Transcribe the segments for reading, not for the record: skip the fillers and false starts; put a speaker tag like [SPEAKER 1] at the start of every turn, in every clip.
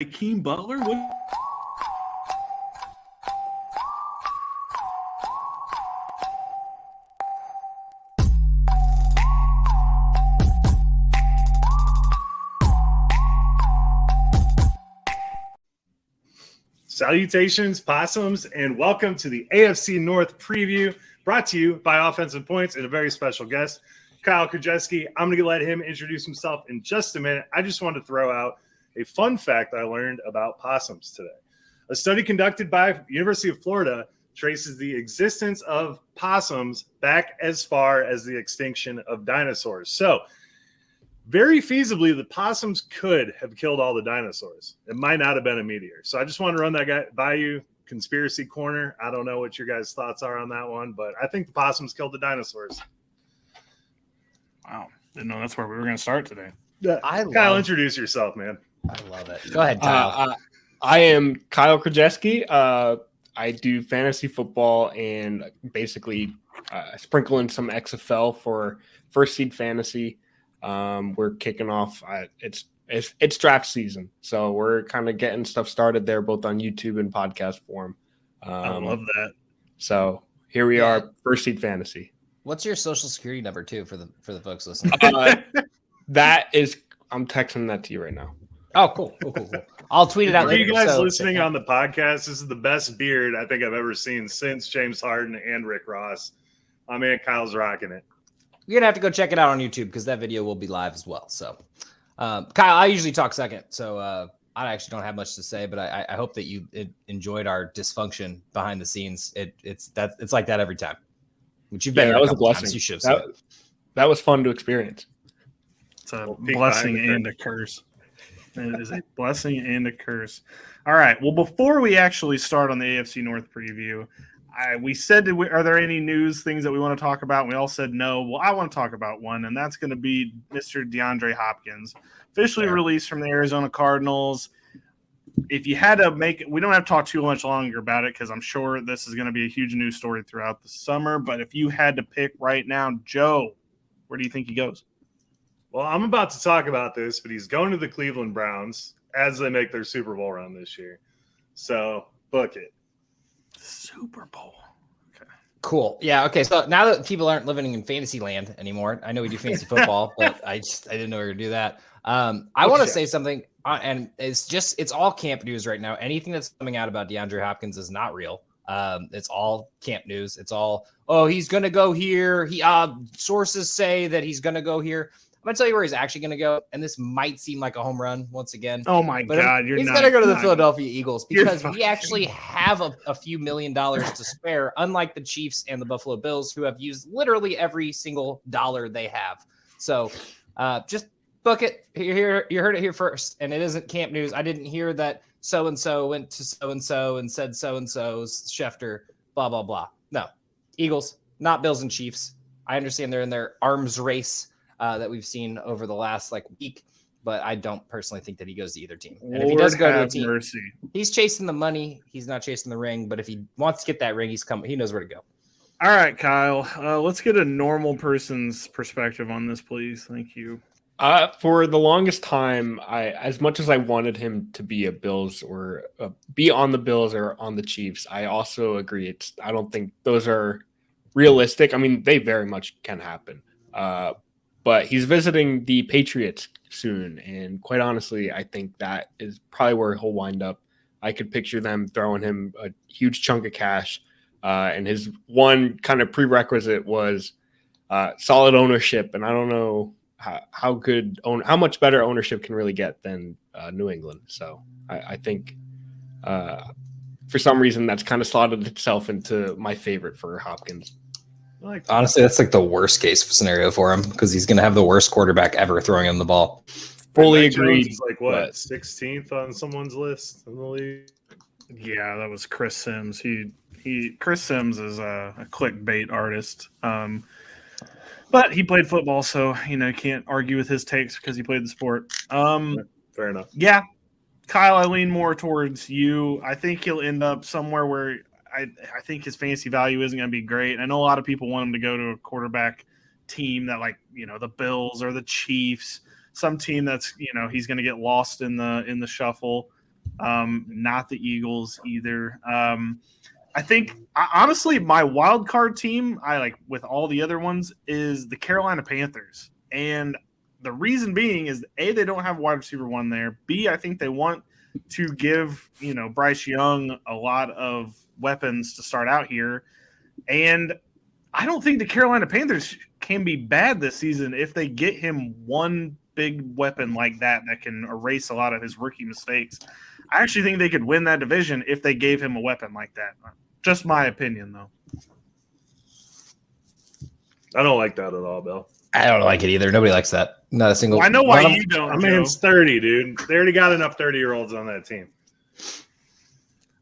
[SPEAKER 1] Hakeem Butler? What?
[SPEAKER 2] Salutations, possums, and welcome to the AFC North preview brought to you by Offensive Points and a very special guest, Kyle Krajewski. I'm going to let him introduce himself in just a minute. I just wanted to throw out a fun fact I learned about possums today. A study conducted by University of Florida traces the existence of possums back as far as the extinction of dinosaurs. So, very feasibly, the possums could have killed all the dinosaurs. It might not have been a meteor. So I just want to run that guy by you. Conspiracy corner. I don't know what your guys' thoughts are on that one, but I think the possums killed the dinosaurs.
[SPEAKER 1] Wow. Didn't know that's where we were going to start today.
[SPEAKER 2] Kyle, introduce yourself, man.
[SPEAKER 3] I love it. Go ahead, Kyle.
[SPEAKER 4] I am Kyle Krajewski. I do fantasy football and basically sprinkle in some XFL for first seed fantasy. We're kicking off. It's draft season, so we're kind of getting stuff started there, both on YouTube and podcast form.
[SPEAKER 1] I love that.
[SPEAKER 4] So here we are, first seed fantasy.
[SPEAKER 3] What's your social security number too for the folks listening?
[SPEAKER 4] I'm texting that to you right now.
[SPEAKER 3] Oh, cool. I'll tweet it out
[SPEAKER 2] For
[SPEAKER 3] later.
[SPEAKER 2] you guys listening on the podcast, this is the best beard I think I've ever seen since James Harden and Rick Ross. My man Kyle's rocking it.
[SPEAKER 3] You're going to have to go check it out on YouTube because that video will be live as well. So, Kyle, I usually talk second, so I actually don't have much to say, but I hope that you enjoyed our dysfunction behind the scenes. It's like that every time. Which you've been
[SPEAKER 4] that was a blessing.
[SPEAKER 3] You should
[SPEAKER 4] that was fun to experience.
[SPEAKER 1] It's a blessing and a curse. It is a blessing and a curse. All right. Well, before we actually start on the AFC North preview, we said, are there any news things that we want to talk about? And we all said no. Well, I want to talk about one, and that's going to be Mr. DeAndre Hopkins, officially released from the Arizona Cardinals. If you had to make it, we don't have to talk too much longer about it because I'm sure this is going to be a huge news story throughout the summer. But if you had to pick right now, Joe, where do you think he goes?
[SPEAKER 2] Well, I'm about to talk about this, but he's going to the Cleveland Browns as they make their Super Bowl run this year. So, book it.
[SPEAKER 1] Super Bowl. Okay.
[SPEAKER 3] Cool. Yeah. Okay. So now that people aren't living in fantasy land anymore, I know we do fantasy football, but I didn't know we were going to do that. I want to say something, and it's all camp news right now. Anything that's coming out about DeAndre Hopkins is not real. It's all camp news. It's all, he's going to go here. Sources say that he's going to go here. I'm going to tell you where he's actually going to go, and this might seem like a home run once again.
[SPEAKER 1] Oh, my God.
[SPEAKER 3] He's going to go to the Philadelphia Eagles because we actually have a few $1 million to spare, unlike the Chiefs and the Buffalo Bills, who have used literally every single dollar they have. So just book it. You heard it here first, and it isn't camp news. I didn't hear that so-and-so went to so-and-so and said so-and-so's Schefter, blah, blah, blah. No. Eagles, not Bills and Chiefs. I understand they're in their arms race that we've seen over the last week, but I don't personally think that he goes to either team. And if he does go to a team, he's chasing the money. He's not chasing the ring, but if he wants to get that ring, he knows where to go.
[SPEAKER 1] All right, Kyle, let's get a normal person's perspective on this, please. Thank you.
[SPEAKER 4] For the longest time, as much as I wanted him to be a Bills or be on the Bills or on the Chiefs, I also agree. I don't think those are realistic. I mean, they very much can happen. But he's visiting the Patriots soon, and quite honestly, I think that is probably where he'll wind up. I could picture them throwing him a huge chunk of cash, and his one kind of prerequisite was solid ownership, and I don't know how much better ownership can really get than New England. So I think for some reason that's kind of slotted itself into my favorite for Hopkins.
[SPEAKER 3] Honestly, that's the worst case scenario for him because he's going to have the worst quarterback ever throwing him the ball.
[SPEAKER 4] Fully agreed.
[SPEAKER 2] He's 16th on someone's list in the league.
[SPEAKER 1] Yeah, that was Chris Sims. Chris Sims is a clickbait artist. But he played football, so can't argue with his takes because he played the sport.
[SPEAKER 2] Fair enough.
[SPEAKER 1] Yeah, Kyle, I lean more towards you. I think he'll end up somewhere where I think his fantasy value isn't going to be great. I know a lot of people want him to go to a quarterback team that the Bills or the Chiefs, some team that's he's going to get lost in the shuffle. Not the Eagles either. I think honestly, my wild card team, I like with all the other ones, is the Carolina Panthers, and the reason being is A, they don't have wide receiver one there. B, I think they want to give Bryce Young a lot of weapons to start out here, and I don't think the Carolina Panthers can be bad this season if they get him one big weapon like that can erase a lot of his rookie mistakes. I actually think they could win that division if they gave him a weapon like that. Just my opinion, though.
[SPEAKER 2] I don't like that at all, Bill.
[SPEAKER 3] I don't like it either. Nobody likes that. Not a single.
[SPEAKER 1] Well, I know why you don't.
[SPEAKER 2] I mean, it's 30, dude. They already got enough 30-year-olds on that team.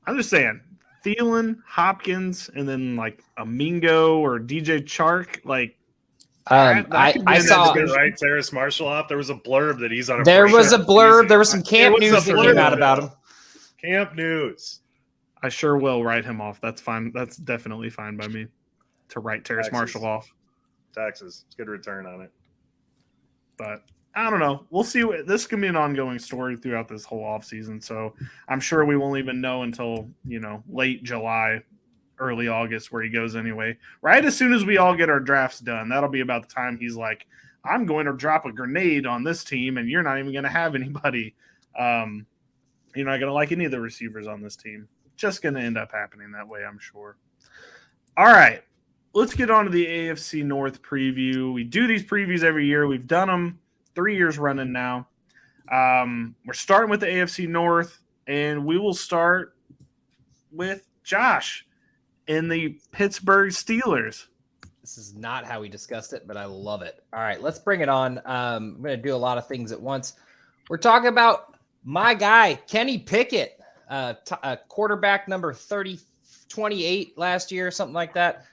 [SPEAKER 1] I'm just saying, Thielen, Hopkins, and then like a Mingo or DJ Chark, like.
[SPEAKER 3] I saw
[SPEAKER 2] right Terrace Marshall off. There was a blurb that he's on.
[SPEAKER 3] There was a blurb. There was some camp news that came out about him.
[SPEAKER 2] Camp news.
[SPEAKER 1] I sure will write him off. That's fine. That's definitely fine by me to write Terrace Marshall off.
[SPEAKER 2] Taxes. It's good return on it.
[SPEAKER 1] But I don't know. We'll see. This can be an ongoing story throughout this whole offseason. So I'm sure we won't even know until, late July, early August where he goes anyway. Right as soon as we all get our drafts done, that'll be about the time he's like, I'm going to drop a grenade on this team and you're not even going to have anybody. You're not going to like any of the receivers on this team. Just going to end up happening that way, I'm sure. All right. Let's get on to the AFC North preview. We do these previews every year. We've done them 3 years running now. We're starting with the AFC North, and we will start with Josh in the Pittsburgh Steelers.
[SPEAKER 3] This is not how we discussed it, but I love it. All right, let's bring it on. I'm going to do a lot of things at once. We're talking about my guy, Kenny Pickett, quarterback number 28 last year, something like that.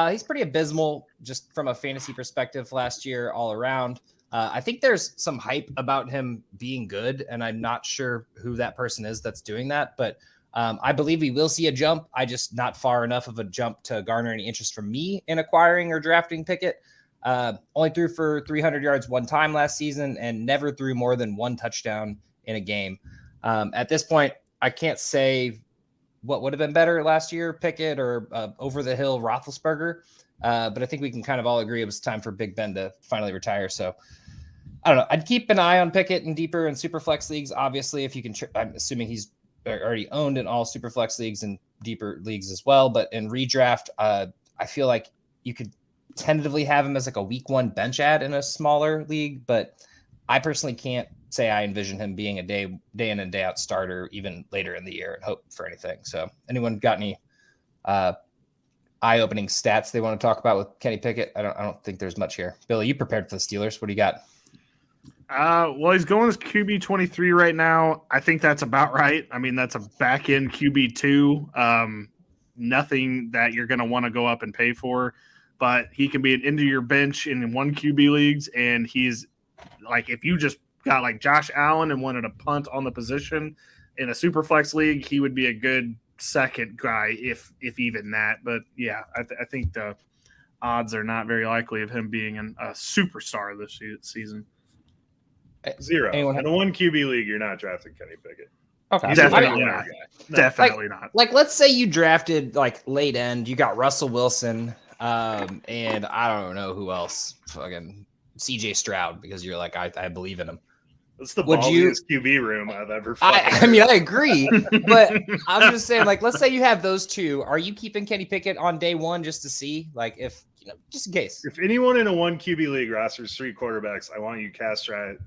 [SPEAKER 3] He's pretty abysmal just from a fantasy perspective last year all around. I think there's some hype about him being good, and I'm not sure who that person is that's doing that, but I believe we will see a jump. I just not far enough of a jump to garner any interest from me in acquiring or drafting Pickett. Only threw for 300 yards one time last season and never threw more than one touchdown in a game. At this point, I can't say what would have been better last year, Pickett or over the hill Roethlisberger. But I think we can kind of all agree it was time for Big Ben to finally retire. So I don't know. I'd keep an eye on Pickett in deeper and super flex leagues. Obviously, if you can, I'm assuming he's already owned in all super flex leagues and deeper leagues as well. But in redraft, I feel like you could tentatively have him as like a week one bench ad in a smaller league. But I personally can't say I envision him being a day in and day out starter even later in the year and hope for anything. So anyone got any eye-opening stats they want to talk about with Kenny Pickett? I don't think there's much here. Billy, you prepared for the Steelers. What do you got?
[SPEAKER 1] Well, he's going as QB 23 right now. I think that's about right. I mean, that's a back-end QB 2. Nothing that you're going to want to go up and pay for, but he can be an into your bench in one QB leagues, and he's like, if you just got like Josh Allen and wanted to punt on the position in a super flex league, he would be a good second guy, if even that. But yeah, I think the odds are not very likely of him being a superstar this season.
[SPEAKER 2] Zero. In a one QB league, you're not drafting Kenny Pickett.
[SPEAKER 1] Okay, definitely not. No. Definitely not.
[SPEAKER 3] Like, let's say you drafted like late end, you got Russell Wilson, and I don't know who else, fucking CJ Stroud, because you're like, I believe in him.
[SPEAKER 2] That's the ballsiest QB room I've ever.
[SPEAKER 3] I mean, I agree, but I'm just saying, like, let's say you have those two. Are you keeping Kenny Pickett on day one just to see, like, if just in case?
[SPEAKER 2] If anyone in a one QB league rosters 3 quarterbacks, I want you castrate,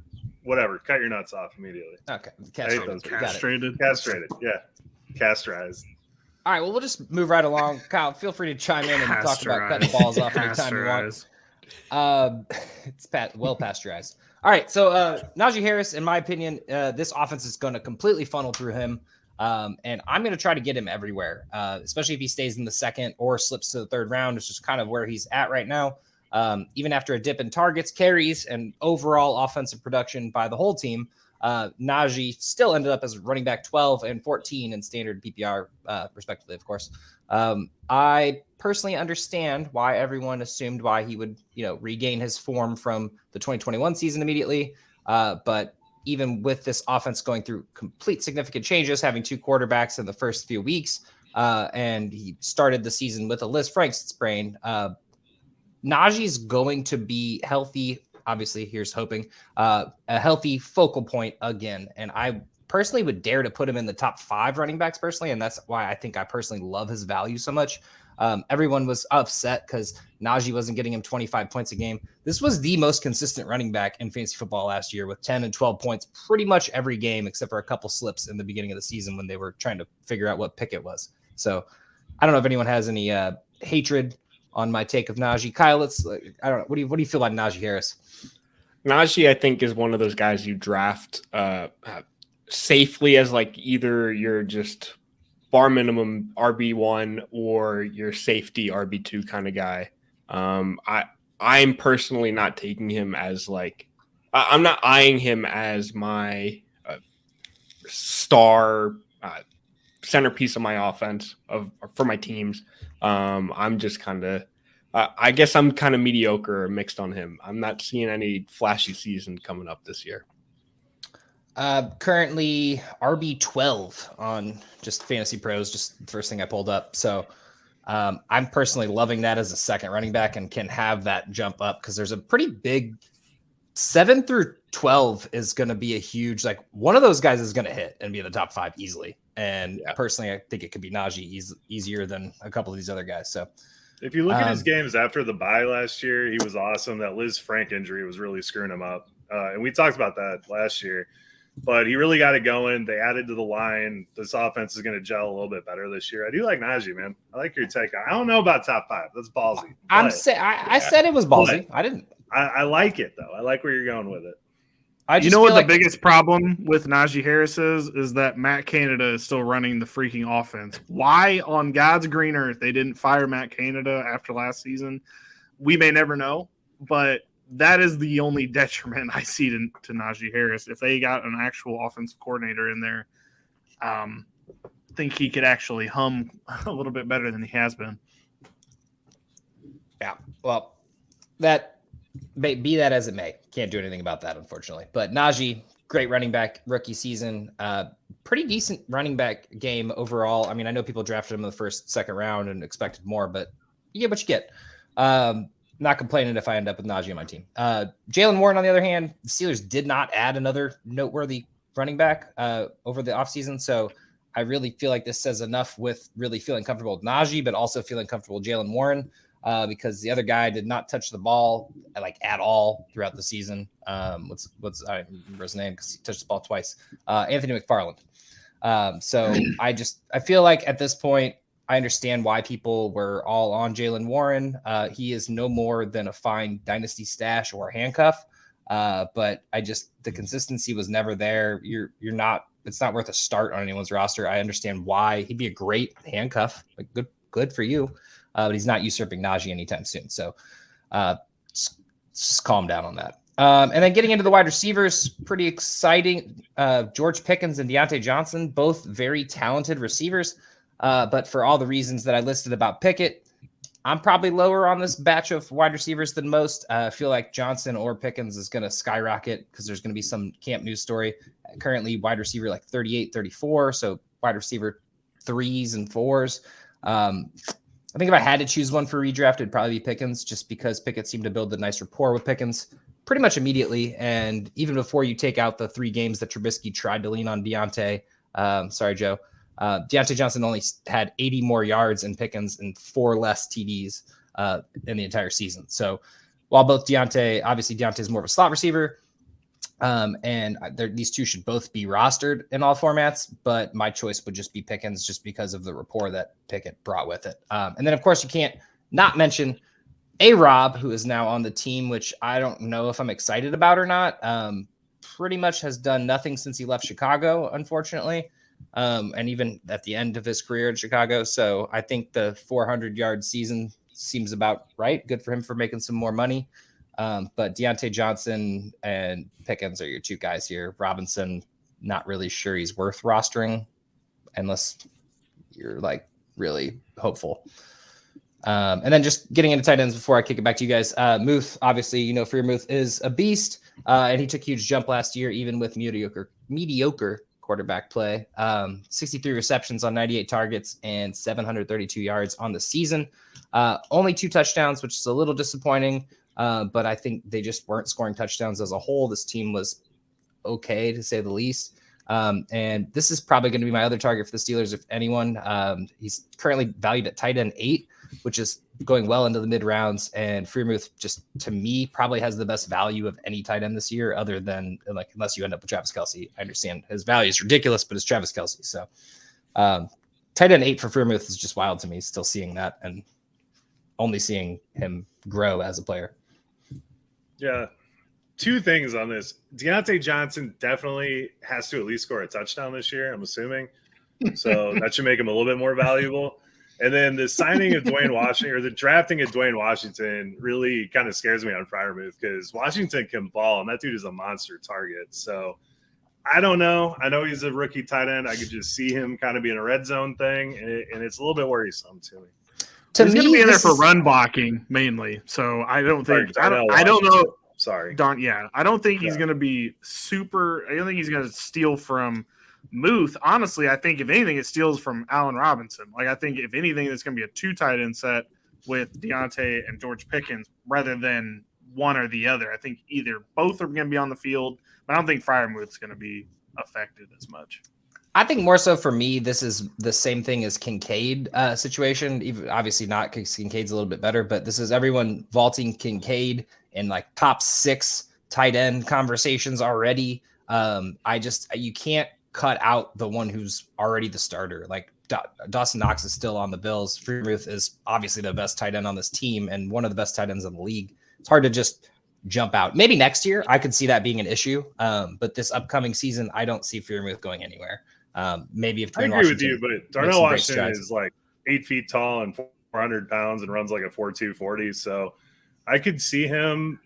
[SPEAKER 2] whatever, cut your nuts off immediately.
[SPEAKER 3] Okay,
[SPEAKER 2] castrated, yeah, castrized.
[SPEAKER 3] All right, well, we'll just move right along. Kyle, feel free to chime in and talk about cutting balls off anytime you want. It's well pasteurized. All right, so Najee Harris, in my opinion, this offense is going to completely funnel through him, and I'm going to try to get him everywhere, especially if he stays in the second or slips to the third round. It's just kind of where he's at right now. Even after a dip in targets, carries, and overall offensive production by the whole team, Najee still ended up as running back 12 and 14 in standard PPR, respectively, of course. I personally understand why everyone assumed why he would, regain his form from the 2021 season immediately. But even with this offense going through complete significant changes, having 2 quarterbacks in the first few weeks, and he started the season with a Liz Frank sprain, Najee's going to be healthy. Obviously, here's hoping a healthy focal point again. And I personally would dare to put him in the top 5 running backs personally. And that's why I think I personally love his value so much. Everyone was upset because Najee wasn't getting him 25 points a game. This was the most consistent running back in fantasy football last year with 10 and 12 points pretty much every game, except for a couple slips in the beginning of the season when they were trying to figure out what pick it was. So I don't know if anyone has any hatred on my take of Najee. Kyle, I don't know. What do you feel about Najee Harris?
[SPEAKER 4] Najee, I think, is one of those guys you draft safely as like either you're just bar minimum RB1 or your safety RB2 kind of guy. I'm personally not taking him as like I'm not eyeing him as my star centerpiece of my offense for my teams. I'm just kind of I guess I'm kind of mediocre or mixed on him. I'm not seeing any flashy season coming up this year.
[SPEAKER 3] Currently RB12 on just Fantasy Pros, just the first thing I pulled up. So I'm personally loving that as a second running back and can have that jump up because there's a pretty big 7 through 12 is going to be a huge, like one of those guys is going to hit and be in the top 5 easily. And personally, I think it could be Najee easier than a couple of these other guys. So
[SPEAKER 2] if you look at his games after the bye last year, he was awesome. That Liz Frank injury was really screwing him up. And we talked about that last year. But he really got it going. They added to the line. This offense is going to gel a little bit better this year. I do like Najee, man. I like your take. I don't know about top 5. That's ballsy.
[SPEAKER 3] I said it was ballsy. I didn't.
[SPEAKER 2] I like it, though. I like where you're going with it.
[SPEAKER 1] You know what the biggest problem with Najee Harris is that Matt Canada is still running the freaking offense. Why on God's green earth they didn't fire Matt Canada after last season, we may never know. But that is the only detriment I see to Najee Harris. If they got an actual offensive coordinator in there, I think he could actually hum a little bit better than he has been.
[SPEAKER 3] Yeah, well, that be that as it may. Can't do anything about that, unfortunately. But Najee, great running back, rookie season. Pretty decent running back game overall. I mean, I know people drafted him in the first, second round and expected more, but you get what you get. Not complaining if I end up with Najee on my team. Jalen Warren, on the other hand, the Steelers did not add another noteworthy running back over the offseason. So I really feel like this says enough with really feeling comfortable with Najee, but also feeling comfortable with Jalen Warren because the other guy did not touch the ball at all throughout the season. I don't remember his name because he touched the ball twice. Anthony McFarland. So I feel like at this point, I understand why people were all on Jalen Warren. He is no more than a fine dynasty stash or handcuff. But the consistency was never there. It's not worth a start on anyone's roster. I understand why. He'd be a great handcuff. Like good for you. But he's not usurping Najee anytime soon. So just calm down on that. And then getting into the wide receivers, pretty exciting. George Pickens and Deontay Johnson, both very talented receivers. But for all the reasons that I listed about Pickett, I'm probably lower on this batch of wide receivers than most. I feel like Johnson or Pickens is going to skyrocket because there's going to be some camp news story. Currently, wide receiver like 38, 34. So wide receiver 3s and 4s. I think if I had to choose one for redraft, it'd probably be Pickens just because Pickett seemed to build a nice rapport with Pickens pretty much immediately. And even before you take out the 3 games that Trubisky tried to lean on Deontay, sorry, Joe. Deontay Johnson only had 80 more yards in Pickens and 4 less TDs in the entire season. So while both obviously Deontay is more of a slot receiver, and these two should both be rostered in all formats, but my choice would just be Pickens just because of the rapport that Pickett brought with it. And then, of course, you can't not mention A-Rob, who is now on the team, which I don't know if I'm excited about or not. Pretty much has done nothing since he left Chicago, unfortunately. And even at the end of his career in Chicago. So I think the 400-yard season seems about right. Good for him for making some more money. But Deontay Johnson and Pickens are your 2 guys here. Robinson, not really sure he's worth rostering unless you're like really hopeful. And then just getting into tight ends before I kick it back to you guys. Muth, obviously, Freer Muth is a beast. And he took a huge jump last year, even with mediocre quarterback play. 63 receptions on 98 targets and 732 yards on the season. Only 2 touchdowns, which is a little disappointing. But I think they just weren't scoring touchdowns as a whole. This team was okay, to say the least. And this is probably going to be my other target for the Steelers, if anyone. He's currently valued at tight end 8, which is going well into the mid rounds. And Freiermuth, just to me, probably has the best value of any tight end this year, other than unless you end up with Travis Kelce. I understand his value is ridiculous, but it's Travis Kelce. So tight end 8 for Freiermuth is just wild to me. Still seeing that and only seeing him grow as a player.
[SPEAKER 2] Yeah. 2 things on this. Deontay Johnson definitely has to at least score a touchdown this year, I'm assuming. So that should make him a little bit more valuable. And then the signing of Dwayne Washington, or the drafting of Dwayne Washington, really kind of scares me on Freiermuth, because Washington can ball, and that dude is a monster target. So I don't know. I know he's a rookie tight end. I could just see him kind of being a red zone thing, and it's a little bit worrisome to me.
[SPEAKER 1] He's going to be in there for run blocking mainly. So I don't think I don't know.
[SPEAKER 2] Sorry.
[SPEAKER 1] I don't think he's going to be super. I don't think he's going to steal from Muth. Honestly, I think if anything, it steals from Allen Robinson. Like, I think if anything, it's going to be a 2 tight end set with Deontay and George Pickens rather than one or the other. I think either both are going to be on the field, but I don't think Freiermuth's going to be affected as much.
[SPEAKER 3] I think more so for me, this is the same thing as Kincaid situation. Even obviously not, because Kincaid's a little bit better, but this is everyone vaulting Kincaid in like top 6 tight end conversations already. You can't cut out the one who's already the starter. Like Dawson Knox is still on the Bills. Freiermuth is obviously the best tight end on this team and one of the best tight ends in the league. It's hard to just jump out. Maybe next year I could see that being an issue. But this upcoming season, I don't see Freiermuth going anywhere. Maybe if
[SPEAKER 2] I agree with you, but Darnell Washington is like 8 feet tall and 400 pounds and runs like a 4.2 40. So I could see him,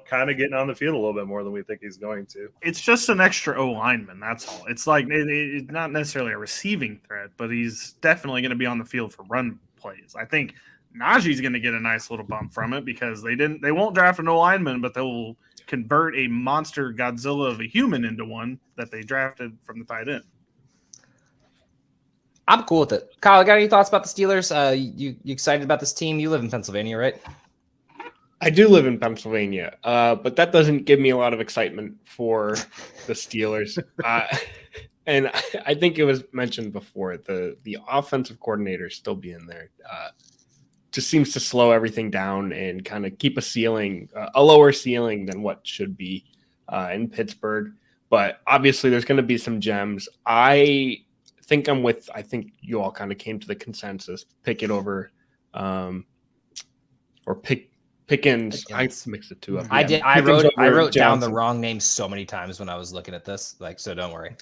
[SPEAKER 2] kind of getting on the field a little bit more than we think he's going to.
[SPEAKER 1] It's just an extra O lineman. That's all. It's like it's not necessarily a receiving threat, but he's definitely going to be on the field for run plays. I think Najee's going to get a nice little bump from it, because they won't draft an O lineman, but they will convert a monster Godzilla of a human into one that they drafted from the tight end.
[SPEAKER 3] I'm cool with it. Kyle, got any thoughts about the Steelers? You excited about this team? You live in Pennsylvania, right?
[SPEAKER 4] I do live in Pennsylvania, but that doesn't give me a lot of excitement for the Steelers. And I think it was mentioned before, the offensive coordinator still being there just seems to slow everything down and kind of keep a lower ceiling than what should be in Pittsburgh. But obviously there's going to be some gems. I think you all kind of came to the consensus, Pickett over Pickens. I mixed the 2 up.
[SPEAKER 3] I did. I wrote down the wrong name so many times when I was looking at this. So don't worry.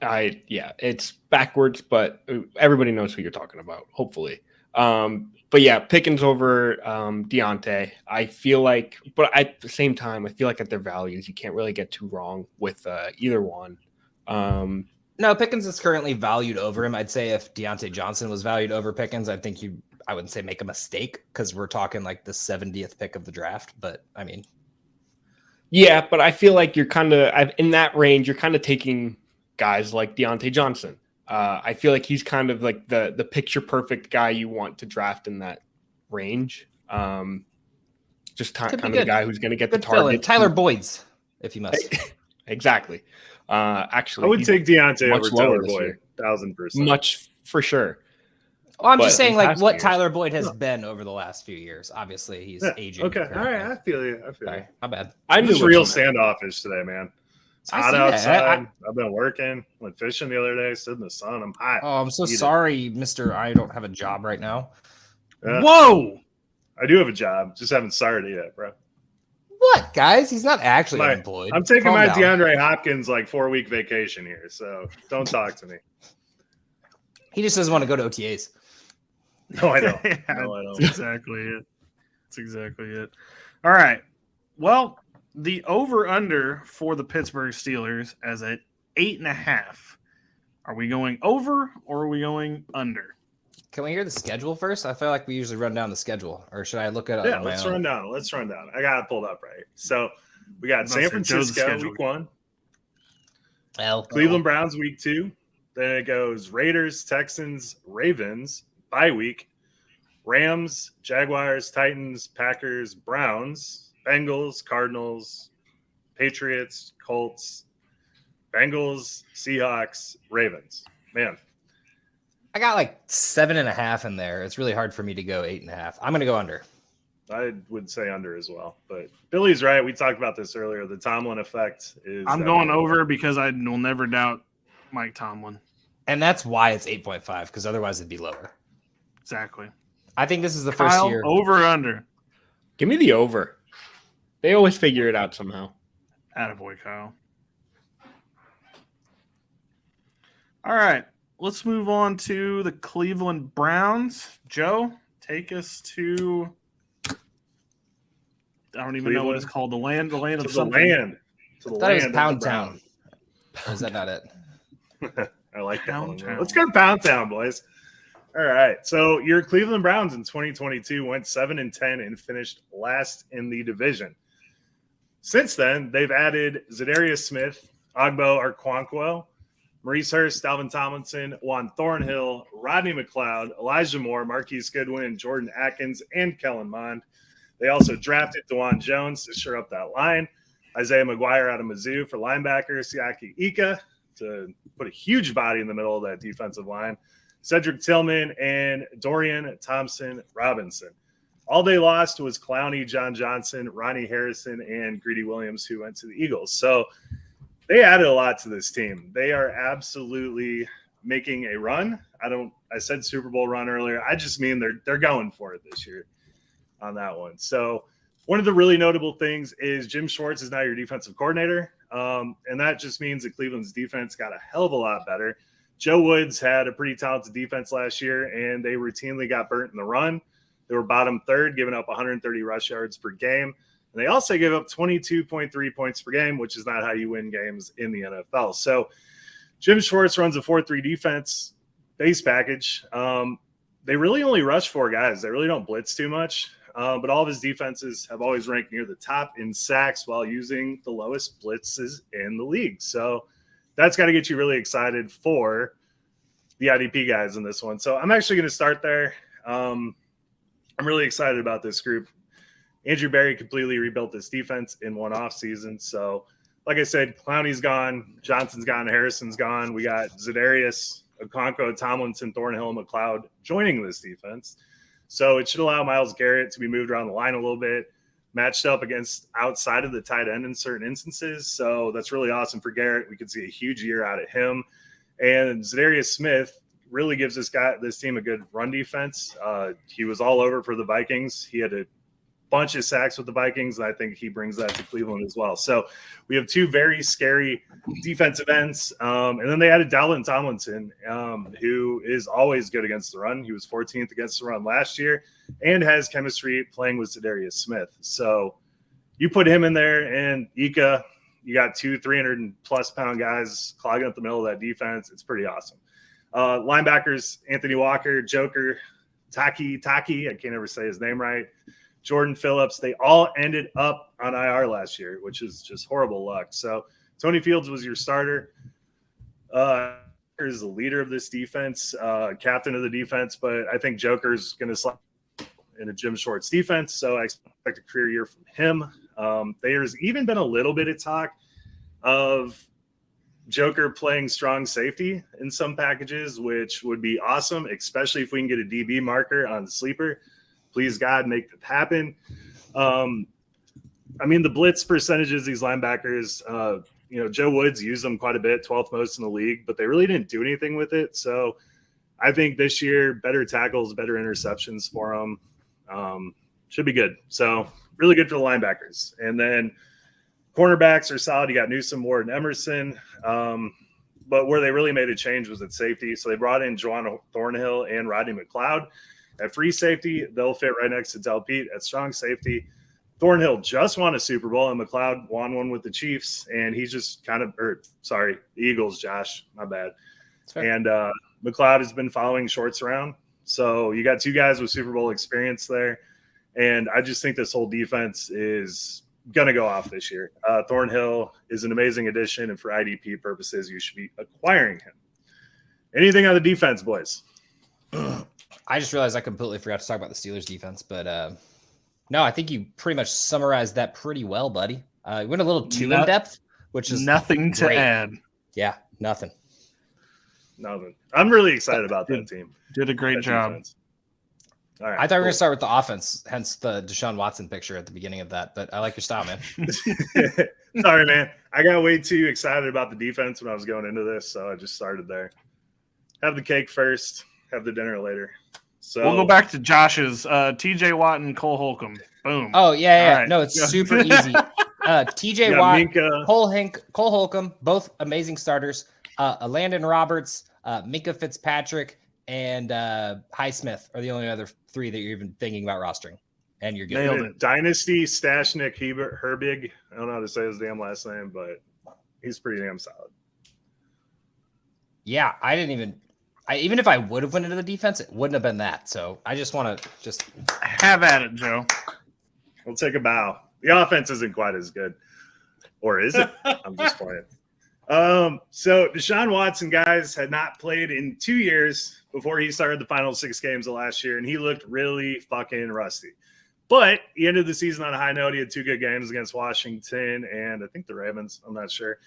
[SPEAKER 3] It's backwards, but everybody knows who you're talking about, hopefully.
[SPEAKER 4] But yeah, Pickens over Deontay. I feel like, but at the same time, I feel like at their values, you can't really get too wrong with either one.
[SPEAKER 3] No, Pickens is currently valued over him. I'd say if Deontay Johnson was valued over Pickens, I wouldn't say make a mistake, because we're talking like the 70th pick of the draft. But I mean,
[SPEAKER 4] yeah, but I feel like you're kind of in that range. You're kind of taking guys like Deontay Johnson. I feel like he's kind of like the picture perfect guy you want to draft in that range. Just kind of the guy who's going to get the target.
[SPEAKER 3] Tyler Boyd's, if you must.
[SPEAKER 4] Exactly. Actually,
[SPEAKER 2] I would take Deontay over Tyler Boyd, 1,000%.
[SPEAKER 4] Much for sure.
[SPEAKER 3] Well, I'm just saying, like, what Tyler Boyd has been over the last few years. Obviously, he's aging.
[SPEAKER 2] Okay, all right, I feel you.
[SPEAKER 3] Sorry, my bad.
[SPEAKER 2] I'm just real standoffish today, man. It's hot outside. I've been working. Went fishing the other day. Stood in the sun. I'm hot.
[SPEAKER 3] Oh, I'm so sorry, Mister. I don't have a job right now.
[SPEAKER 1] Whoa!
[SPEAKER 2] I do have a job. Just haven't started it yet, bro.
[SPEAKER 3] What, guys? He's not actually unemployed.
[SPEAKER 2] I'm taking my DeAndre Hopkins 4-week vacation here, so don't talk to me.
[SPEAKER 3] He just doesn't want to go to OTAs.
[SPEAKER 2] No, I don't.
[SPEAKER 1] Yeah, no, I don't. That's exactly it. All right. Well, the over-under for the Pittsburgh Steelers as at 8.5. Are we going over or are we going under?
[SPEAKER 3] Can we hear the schedule first? I feel like we usually run down the schedule, or should I look it up?
[SPEAKER 2] Yeah, let's run down. I got it pulled up right. So We got San Francisco week 1. Cleveland Browns week 2. Then it goes Raiders, Texans, Ravens, bye week. Rams, Jaguars, Titans, Packers, Browns, Bengals, Cardinals, Patriots, Colts, Bengals, Seahawks, Ravens. Man.
[SPEAKER 3] I got like 7.5 in there. It's really hard for me to go 8.5. I'm going to go under.
[SPEAKER 2] I would say under as well. But Billy's right. We talked about this earlier. The Tomlin effect is.
[SPEAKER 1] I'm going over because I will never doubt Mike Tomlin.
[SPEAKER 3] And that's why it's 8.5, because otherwise it'd be lower.
[SPEAKER 1] Exactly.
[SPEAKER 3] I think this is the first year.
[SPEAKER 1] Over or under?
[SPEAKER 4] Give me the over. They always figure it out somehow.
[SPEAKER 1] Attaboy, Kyle. All right. Let's move on to the Cleveland Browns. Joe, take us to I don't even know what it's called. The land of something.
[SPEAKER 2] Land.
[SPEAKER 3] I thought it was Pound Town. Or is that not it?
[SPEAKER 2] I like that one. Let's go to Pound Town, boys. All right. So your Cleveland Browns in 2022 went 7-10 and finished last in the division. Since then, they've added Zadarius Smith, Ogbo Okonkwo, Maurice Hurst, Dalvin Tomlinson, Juan Thornhill, Rodney McLeod, Elijah Moore, Marquise Goodwin, Jordan Atkins, and Kellen Mond. They also drafted DeJuan Jones to shore up that line. Isaiah McGuire out of Mizzou for linebacker. Siaki Ika to put a huge body in the middle of that defensive line. Cedric Tillman and Dorian Thompson-Robinson. All they lost was Clowney, John Johnson, Ronnie Harrison, and Greedy Williams, who went to the Eagles. So they added a lot to this team. They are absolutely making a run. I said Super Bowl run earlier. I just mean they're going for it this year on that one. So one of the really notable things is Jim Schwartz is now your defensive coordinator. And that just means that Cleveland's defense got a hell of a lot better. Joe Woods had a pretty talented defense last year, and they routinely got burnt in the run. They were bottom third, giving up 130 rush yards per game. And they also gave up 22.3 points per game, which is not how you win games in the NFL. So Jim Schwartz runs a 4-3 defense base package. They really only rush 4 guys. They really don't blitz too much. But all of his defenses have always ranked near the top in sacks while using the lowest blitzes in the league. So that's got to get you really excited for the IDP guys in this one. So I'm actually going to start there. I'm really excited about this group. Andrew Berry completely rebuilt this defense in one off season. So like I said, Clowney's gone, Johnson's gone, Harrison's gone. We got Zadarius, Okonkwo, Tomlinson, Thornhill, and McLeod joining this defense. So it should allow Myles Garrett to be moved around the line a little bit, matched up against outside of the tight end in certain instances. So that's really awesome for Garrett. We could see a huge year out of him. And Zadarius Smith really gives this team a good run defense. He was all over for the Vikings. He had a bunch of sacks with the Vikings, and I think he brings that to Cleveland as well. So we have 2 very scary defensive ends. And then they added Dalvin Tomlinson, who is always good against the run. He was 14th against the run last year and has chemistry playing with Zadarius Smith. So you put him in there, and Ika, you got 2 300-plus pound guys clogging up the middle of that defense. It's pretty awesome. Linebackers, Anthony Walker, Joker, Taki, I can't ever say his name right, Jordan Phillips, they all ended up on IR last year, which is just horrible luck. So Tony Fields was your starter. Is the leader of this defense, captain of the defense, but I think Joker's going to slide in a Jim Schwartz defense, so I expect a career year from him. There's even been a little bit of talk of Joker playing strong safety in some packages, which would be awesome, especially if we can get a DB marker on sleeper. Please, God, make that happen. I mean, the blitz percentages, these linebackers, Joe Woods used them quite a bit, 12th most in the league, but they really didn't do anything with it. So I think this year, better tackles, better interceptions for them should be good. So really good for the linebackers. And then cornerbacks are solid. You got Newsome, Ward, and Emerson. But where they really made a change was at safety. So they brought in Juwan Thornhill and Rodney McLeod. At free safety, they'll fit right next to Del Pete. At strong safety, Thornhill just won a Super Bowl, and McLeod won one with the Chiefs, and he's just the Eagles, Josh, my bad. And McLeod has been following Schwartz around. So you got 2 guys with Super Bowl experience there, and I just think this whole defense is going to go off this year. Thornhill is an amazing addition, and for IDP purposes, you should be acquiring him. Anything on the defense, boys?
[SPEAKER 3] I just realized I completely forgot to talk about the Steelers defense, but no, I think you pretty much summarized that pretty well, buddy. You went a little too in depth, which is
[SPEAKER 1] nothing to add.
[SPEAKER 3] Yeah, nothing.
[SPEAKER 2] I'm really excited about that team.
[SPEAKER 1] Did a great job.
[SPEAKER 2] Defense. All right,
[SPEAKER 3] I thought we were going to start with the offense, hence the Deshaun Watson picture at the beginning of that, but I like your style, man.
[SPEAKER 2] Sorry, man. I got way too excited about the defense when I was going into this, so I just started there. Have the cake first, have the dinner later. So
[SPEAKER 1] we'll go back to Josh's TJ Watt and Cole Holcomb. Boom.
[SPEAKER 3] Oh, yeah.
[SPEAKER 1] Right.
[SPEAKER 3] No, it's super easy. TJ Watt,
[SPEAKER 2] Minka.
[SPEAKER 3] Cole Holcomb, both amazing starters. Landon Roberts, Minka Fitzpatrick, and Highsmith are the only other three that you're even thinking about rostering. And you're good.
[SPEAKER 1] Nailed it.
[SPEAKER 2] Dynasty, Stashnik, Herbig. I don't know how to say his damn last name, but he's pretty damn solid.
[SPEAKER 3] Yeah, even if I would have went into the defense, it wouldn't have been that. So I just want to just
[SPEAKER 1] have at it, Joe.
[SPEAKER 2] We'll take a bow. The offense isn't quite as good. Or is it? I'm just playing. So Deshaun Watson, guys, had not played in 2 years before he started the final 6 games of last year, and he looked really fucking rusty. But he ended the season on a high note. He had 2 good games against Washington and I think the Ravens. I'm not sure.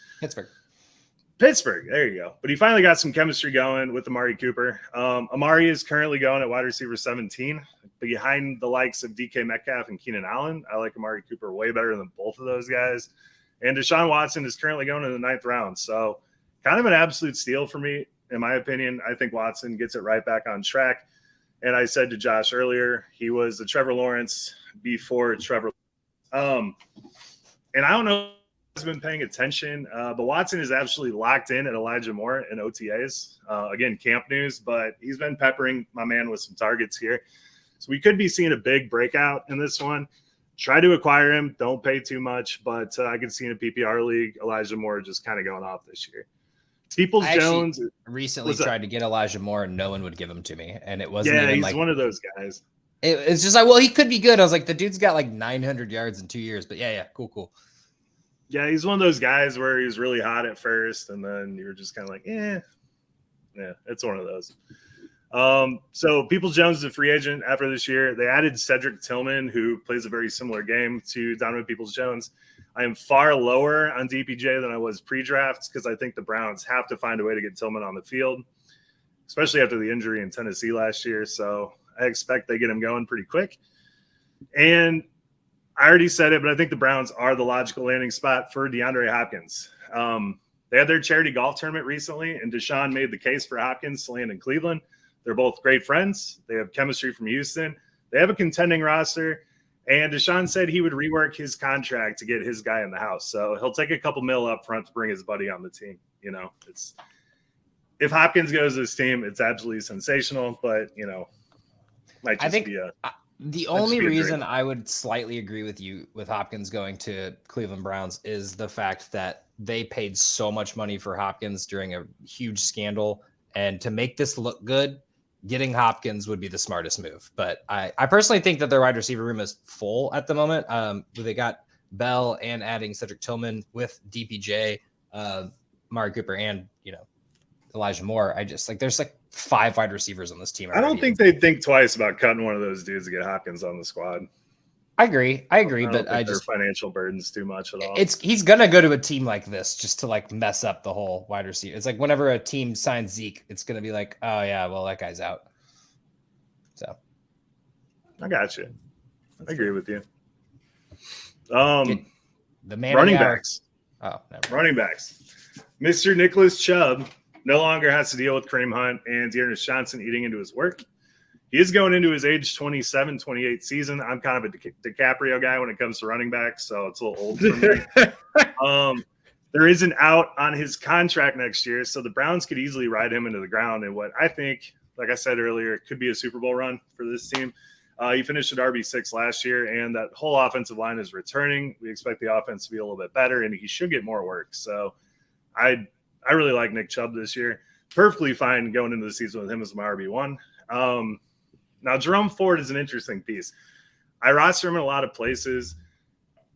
[SPEAKER 2] Pittsburgh, there you go. But he finally got some chemistry going with Amari Cooper. Amari is currently going at wide receiver 17, behind the likes of DK Metcalf and Keenan Allen. I like Amari Cooper way better than both of those guys. And Deshaun Watson is currently going in the 9th round. So kind of an absolute steal for me, in my opinion. I think Watson gets it right back on track. And I said to Josh earlier, he was the Trevor Lawrence before Trevor. And I don't know if he's been paying attention, but Watson is absolutely locked in at Elijah Moore in OTAs. Again, camp news, but he's been peppering my man with some targets here. So we could be seeing a big breakout in this one. Try to acquire him. Don't pay too much, but I could see in a PPR league, Elijah Moore just kind of going off this year. Peoples-Jones
[SPEAKER 3] recently tried to get Elijah Moore and no one would give him to me. And it wasn't even
[SPEAKER 2] he's one of those guys.
[SPEAKER 3] It's just like, well, he could be good. I was like, the dude's got like 900 yards in 2 years, but yeah, cool.
[SPEAKER 2] Yeah, he's one of those guys where he was really hot at first, and then you're just kind of like, yeah, it's one of those. So Peoples-Jones is a free agent after this year. They added Cedric Tillman, who plays a very similar game to Donovan Peoples-Jones. I am far lower on DPJ than I was pre-draft because I think the Browns have to find a way to get Tillman on the field, especially after the injury in Tennessee last year. So I expect they get him going pretty quick. And I already said it, but I think the Browns are the logical landing spot for DeAndre Hopkins. They had their charity golf tournament recently, and Deshaun made the case for Hopkins to land in Cleveland. They're both great friends. They have chemistry from Houston. They have a contending roster. And Deshaun said he would rework his contract to get his guy in the house. So he'll take a couple mil up front to bring his buddy on the team. You know, if Hopkins goes to this team, it's absolutely sensational, but might just be
[SPEAKER 3] the only reason I would slightly agree with you with Hopkins going to Cleveland Browns is the fact that they paid so much money for Hopkins during a huge scandal. And to make this look good, getting Hopkins would be the smartest move. But I personally think that their wide receiver room is full at the moment. They got Bell and adding Cedric Tillman with DPJ, Amari Cooper, and Elijah Moore. I just there's 5 wide receivers on this team already.
[SPEAKER 2] I don't think they'd think twice about cutting one of those dudes to get Hopkins on the squad.
[SPEAKER 3] I agree, but I just
[SPEAKER 2] their financial burden's too much at all.
[SPEAKER 3] He's gonna go to a team like this just to mess up the whole wide receiver. It's like whenever a team signs Zeke, it's gonna be like, oh yeah, well that guy's out. So
[SPEAKER 2] I got you. I agree with you. The
[SPEAKER 3] man
[SPEAKER 2] running backs.
[SPEAKER 3] Oh, never.
[SPEAKER 2] Running backs. Mr. Nicholas Chubb no longer has to deal with Kareem Hunt and Dearness Johnson eating into his work. He is going into his age 27, 28 season. I'm kind of a DiCaprio guy when it comes to running backs, so it's a little old for me. There is an out on his contract next year, so the Browns could easily ride him into the ground in what I think, like I said earlier, could be a Super Bowl run for this team. He finished at RB6 last year, and that whole offensive line is returning. We expect the offense to be a little bit better, and he should get more work. So I really like Nick Chubb this year. Perfectly fine going into the season with him as my RB1. Now, Jerome Ford is an interesting piece. I roster him in a lot of places.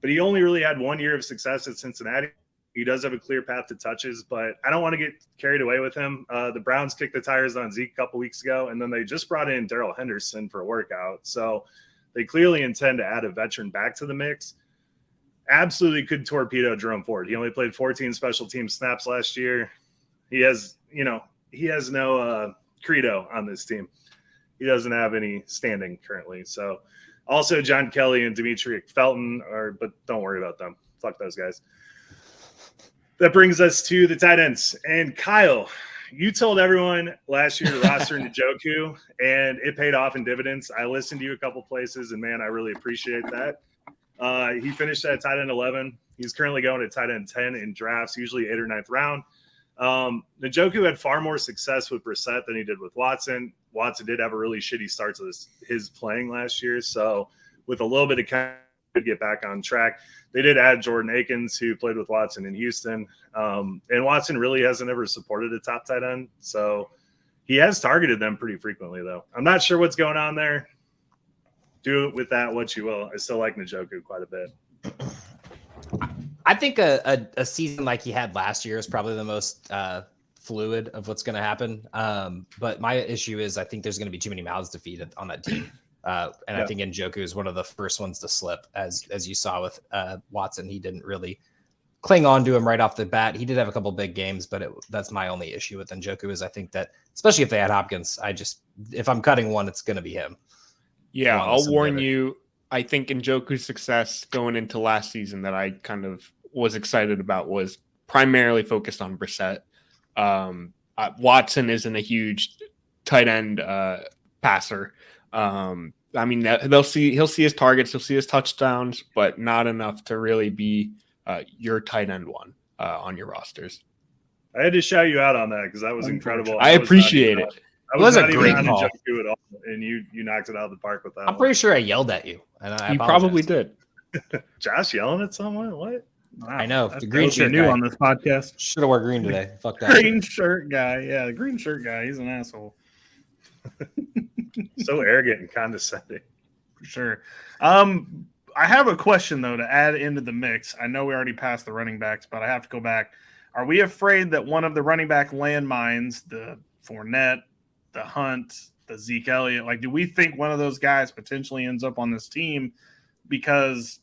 [SPEAKER 2] but he only really had 1 year of success at Cincinnati. He does have a clear path to touches, but I don't want to get carried away with him. The Browns kicked the tires on Zeke a couple weeks ago, and then they just brought in Darrell Henderson for a workout. So they clearly intend to add a veteran back to the mix. Absolutely could torpedo Jerome Ford. He only played 14 special team snaps last year. He has no credo on this team. He doesn't have any standing currently. So also John Kelly and Dimitri Felton but don't worry about them. Fuck those guys. That brings us to the tight ends. And Kyle, you told everyone last year to roster Njoku, and it paid off in dividends. I listened to you a couple places, and man, I really appreciate that. He finished at tight end 11. He's currently going to tight end 10 in drafts, usually 8th or 9th round. Njoku had far more success with Brissett than he did with Watson. Watson did have a really shitty start to his playing last year. So with a little bit of time to get back on track, they did add Jordan Akins, who played with Watson in Houston. And Watson really hasn't ever supported a top tight end. So he has targeted them pretty frequently, though. I'm not sure what's going on there. Do with that what you will. I still like Njoku quite a bit.
[SPEAKER 3] I think a season like he had last year is probably the most fluid of what's going to happen. But my issue is I think there's going to be too many mouths to feed on that team. I think Njoku is one of the first ones to slip, as you saw with Watson. He didn't really cling on to him right off the bat. He did have a couple big games, but that's my only issue with Njoku is I think that, especially if they had Hopkins, if I'm cutting one, it's going to be him.
[SPEAKER 4] Yeah, I'll warn you. I think Njoku's success going into last season that I kind of was excited about was primarily focused on Brissett. Watson isn't a huge tight end passer. I mean, he'll see his targets, he'll see his touchdowns, but not enough to really be your tight end one on your rosters.
[SPEAKER 2] I had to shout you out on that because that was incredible.
[SPEAKER 4] I appreciate it.
[SPEAKER 2] I was
[SPEAKER 3] a great call.
[SPEAKER 2] Njoku at all, and you knocked it out of the park with that.
[SPEAKER 3] I'm pretty sure I yelled at you, and I
[SPEAKER 4] You probably did.
[SPEAKER 2] Josh yelling at someone? What?
[SPEAKER 1] Wow,
[SPEAKER 3] I know the green shirt
[SPEAKER 1] new
[SPEAKER 3] guy.
[SPEAKER 1] on this podcast.
[SPEAKER 3] Should have worn green today. Fuck that.
[SPEAKER 1] Green shirt guy. Yeah, the green shirt guy. He's an asshole.
[SPEAKER 2] So arrogant and condescending.
[SPEAKER 1] For sure. I have a question, though, to add into the mix. I know we already passed the running backs, but I have to go back. Are we afraid that one of the running back landmines, the Fournette, the Hunt, the Zeke Elliott, do we think one of those guys potentially ends up on this team? Because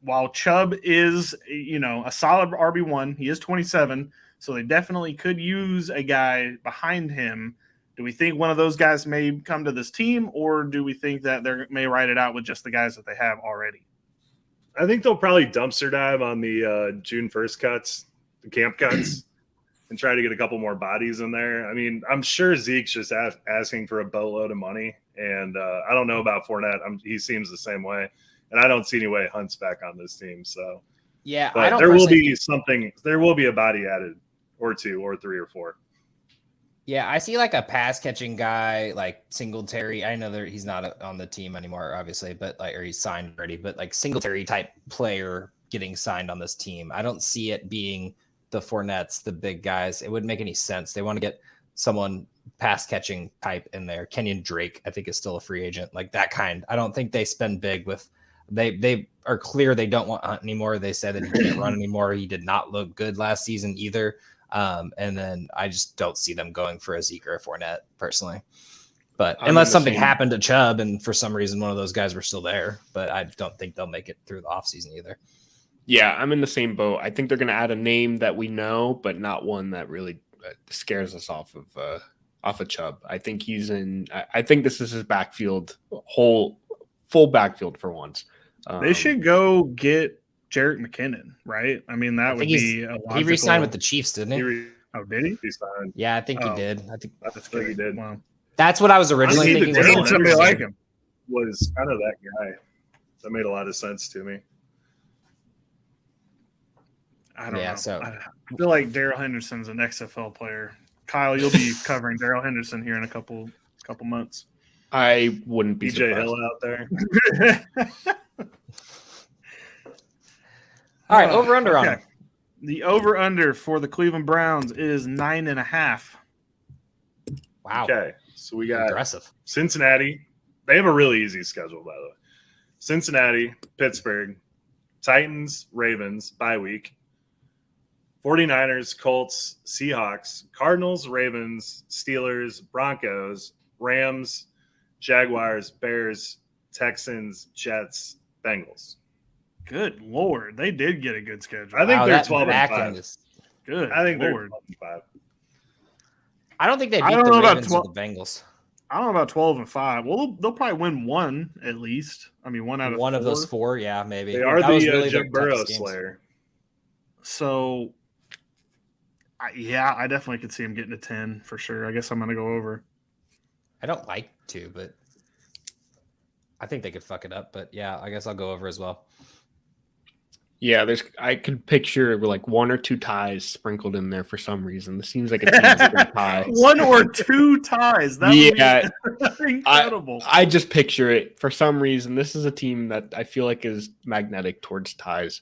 [SPEAKER 1] while Chubb is, a solid RB1, he is 27, so they definitely could use a guy behind him. Do we think one of those guys may come to this team, or do we think that they may ride it out with just the guys that they have already?
[SPEAKER 2] I think they'll probably dumpster dive on the June 1st cuts, the camp cuts, and try to get a couple more bodies in there. I mean, I'm sure Zeke's just asking for a boatload of money, and I don't know about Fournette. He seems the same way, and I don't see any way Hunt's back on this team. So,
[SPEAKER 3] yeah,
[SPEAKER 2] but there will be something. There will be a body added, or two, or three, or four.
[SPEAKER 3] Yeah, I see like a pass catching guy like Singletary. I know that he's not on the team anymore, obviously, but or he's signed already. But like Singletary type player getting signed on this team. I don't see it being the Fournettes, the big guys. It wouldn't make any sense. They want to get someone pass catching type in there. Kenyon Drake, I think, is still a free agent, like that kind. I don't think they spend big with. They are clear they don't want Hunt anymore. They said that he can't run anymore. He did not look good last season either. And then I just don't see them going for a Zeke or a Fournette personally. But unless something happened to Chubb and for some reason one of those guys were still there, but I don't think they'll make it through the offseason either.
[SPEAKER 4] Yeah, I'm in the same boat. I think they're going to add a name that we know, but not one that really scares us off of Chubb. I think I think this is his backfield, full backfield for once.
[SPEAKER 1] They should go get Jerick McKinnon, right? I mean, that would be a logical...
[SPEAKER 3] He re-signed with the Chiefs, didn't he?
[SPEAKER 1] Did he?
[SPEAKER 2] Re-signed.
[SPEAKER 3] Yeah, I think he did. I
[SPEAKER 2] think he did.
[SPEAKER 1] Wow.
[SPEAKER 3] That's what I was originally thinking.
[SPEAKER 1] Somebody like him
[SPEAKER 2] was kind of that guy. That made a lot of sense to me.
[SPEAKER 1] I don't know.
[SPEAKER 3] So
[SPEAKER 1] I feel like Darrell Henderson's an XFL player. Kyle, you'll be covering Darrell Henderson here in a couple months.
[SPEAKER 4] I wouldn't be
[SPEAKER 2] DJ
[SPEAKER 4] surprised.
[SPEAKER 2] Hill out there.
[SPEAKER 3] All right, over-under on him.
[SPEAKER 1] The over-under for the Cleveland Browns is 9.5.
[SPEAKER 3] Wow.
[SPEAKER 2] Okay, so we got
[SPEAKER 3] aggressive.
[SPEAKER 2] Cincinnati. They have a really easy schedule, by the way. Cincinnati, Pittsburgh, Titans, Ravens, bye week. 49ers, Colts, Seahawks, Cardinals, Ravens, Steelers, Broncos, Rams, Jaguars, Bears, Texans, Jets, Bengals.
[SPEAKER 1] Good Lord. They did get a good schedule.
[SPEAKER 2] I think they're
[SPEAKER 3] that
[SPEAKER 2] 12 and
[SPEAKER 3] back
[SPEAKER 2] 5.
[SPEAKER 3] end is-
[SPEAKER 1] Good
[SPEAKER 2] I think they're
[SPEAKER 1] Lord.
[SPEAKER 2] 12 and 5.
[SPEAKER 3] I don't think they
[SPEAKER 1] I
[SPEAKER 3] beat
[SPEAKER 1] don't
[SPEAKER 3] the
[SPEAKER 1] know about
[SPEAKER 3] Ravens or the Bengals.
[SPEAKER 1] I don't know about 12 and 5. Well, they'll probably win one at least. I mean, one out of
[SPEAKER 3] One of
[SPEAKER 1] four.
[SPEAKER 3] those four, yeah, maybe.
[SPEAKER 2] They are
[SPEAKER 3] That was
[SPEAKER 2] the
[SPEAKER 3] really
[SPEAKER 2] Joe
[SPEAKER 3] their
[SPEAKER 2] Burrow
[SPEAKER 3] toughest games.
[SPEAKER 2] slayer.
[SPEAKER 1] So, I definitely could see him getting to 10 for sure. I guess I'm going to go over.
[SPEAKER 3] I don't like to, but I think they could fuck it up. But yeah, I guess I'll go over as well.
[SPEAKER 4] Yeah, I could picture like one or two ties sprinkled in there for some reason. This seems like a team that's gonna tie.
[SPEAKER 1] One or two ties. That would be incredible.
[SPEAKER 4] I just picture it for some reason. This is a team that I feel like is magnetic towards ties.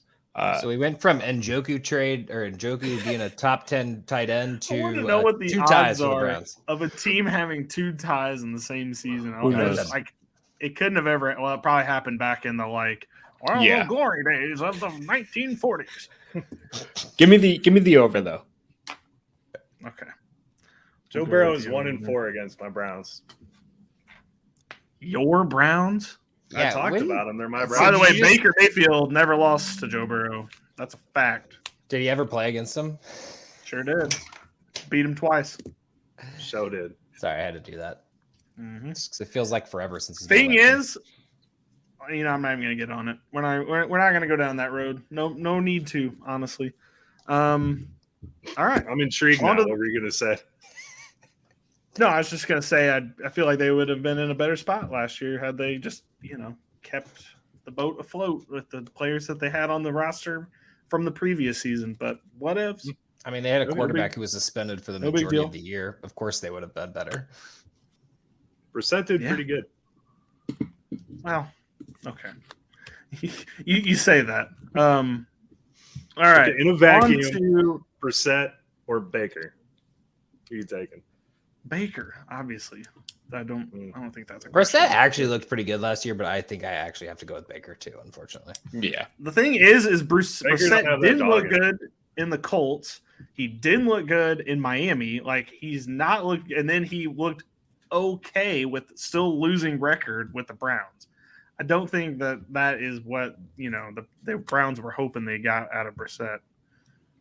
[SPEAKER 3] So we went from Njoku being a top 10 tight end
[SPEAKER 1] I want
[SPEAKER 3] to
[SPEAKER 1] to know what the
[SPEAKER 3] two
[SPEAKER 1] odds
[SPEAKER 3] ties for the
[SPEAKER 1] are
[SPEAKER 3] Browns.
[SPEAKER 1] of a team having two ties in the same season.
[SPEAKER 4] Who knows?
[SPEAKER 1] Like, it couldn't have ever. Well, it probably happened back in the
[SPEAKER 4] Yeah.
[SPEAKER 1] glory days of the 1940s.
[SPEAKER 4] Give me the over though.
[SPEAKER 1] Okay.
[SPEAKER 2] Joe
[SPEAKER 1] We'll go
[SPEAKER 2] Burrow
[SPEAKER 1] with
[SPEAKER 2] is
[SPEAKER 1] the
[SPEAKER 2] 1 and
[SPEAKER 1] over.
[SPEAKER 2] 4 against my Browns.
[SPEAKER 1] Your Browns.
[SPEAKER 2] I
[SPEAKER 3] Yeah,
[SPEAKER 2] talked
[SPEAKER 3] when-
[SPEAKER 2] about them. They're my Browns.
[SPEAKER 1] By the way,
[SPEAKER 3] you just-
[SPEAKER 1] Baker Mayfield never lost to Joe Burrow. That's a fact.
[SPEAKER 3] Did he ever play against them?
[SPEAKER 1] Sure did. Beat him twice.
[SPEAKER 2] So did.
[SPEAKER 3] Sorry, I had to do that.
[SPEAKER 1] Mm-hmm.
[SPEAKER 3] Just 'cause it feels like forever since. he's been
[SPEAKER 1] Thing
[SPEAKER 3] elected.
[SPEAKER 1] is, I'm not even gonna get on it. We're not gonna go down that road. No need to, honestly. All right.
[SPEAKER 2] I'm intrigued
[SPEAKER 1] On
[SPEAKER 2] now.
[SPEAKER 1] to-
[SPEAKER 2] What were you going to say?
[SPEAKER 1] No, I was just gonna say I feel like they would have been in a better spot last year had they just kept the boat afloat with the players that they had on the roster from the previous season. But what ifs?
[SPEAKER 3] I mean, they had a
[SPEAKER 1] No big-
[SPEAKER 3] quarterback who was suspended for the
[SPEAKER 1] no big
[SPEAKER 3] majority
[SPEAKER 1] deal.
[SPEAKER 3] of the year. Of course, they would have been better.
[SPEAKER 2] Brissett did
[SPEAKER 1] Yeah.
[SPEAKER 2] pretty good.
[SPEAKER 1] Well, okay. you say that. All right.
[SPEAKER 2] Okay, in a vacuum,
[SPEAKER 1] On to
[SPEAKER 2] Brissett or Baker? Who are you taking?
[SPEAKER 1] Baker, obviously. I don't think that's a
[SPEAKER 3] Brissett
[SPEAKER 1] question.
[SPEAKER 3] actually looked pretty good last year, but I think I actually have to go with Baker too, unfortunately.
[SPEAKER 4] Yeah.
[SPEAKER 1] The thing is
[SPEAKER 2] Baker don't
[SPEAKER 1] Brissett
[SPEAKER 2] have that
[SPEAKER 1] didn't
[SPEAKER 2] dog
[SPEAKER 1] look
[SPEAKER 2] in him.
[SPEAKER 1] good in the Colts. He didn't look good in Miami. Like he's not looked, and then he looked okay with still losing record with the Browns. I don't think that is what the Browns were hoping they got out of Brissett.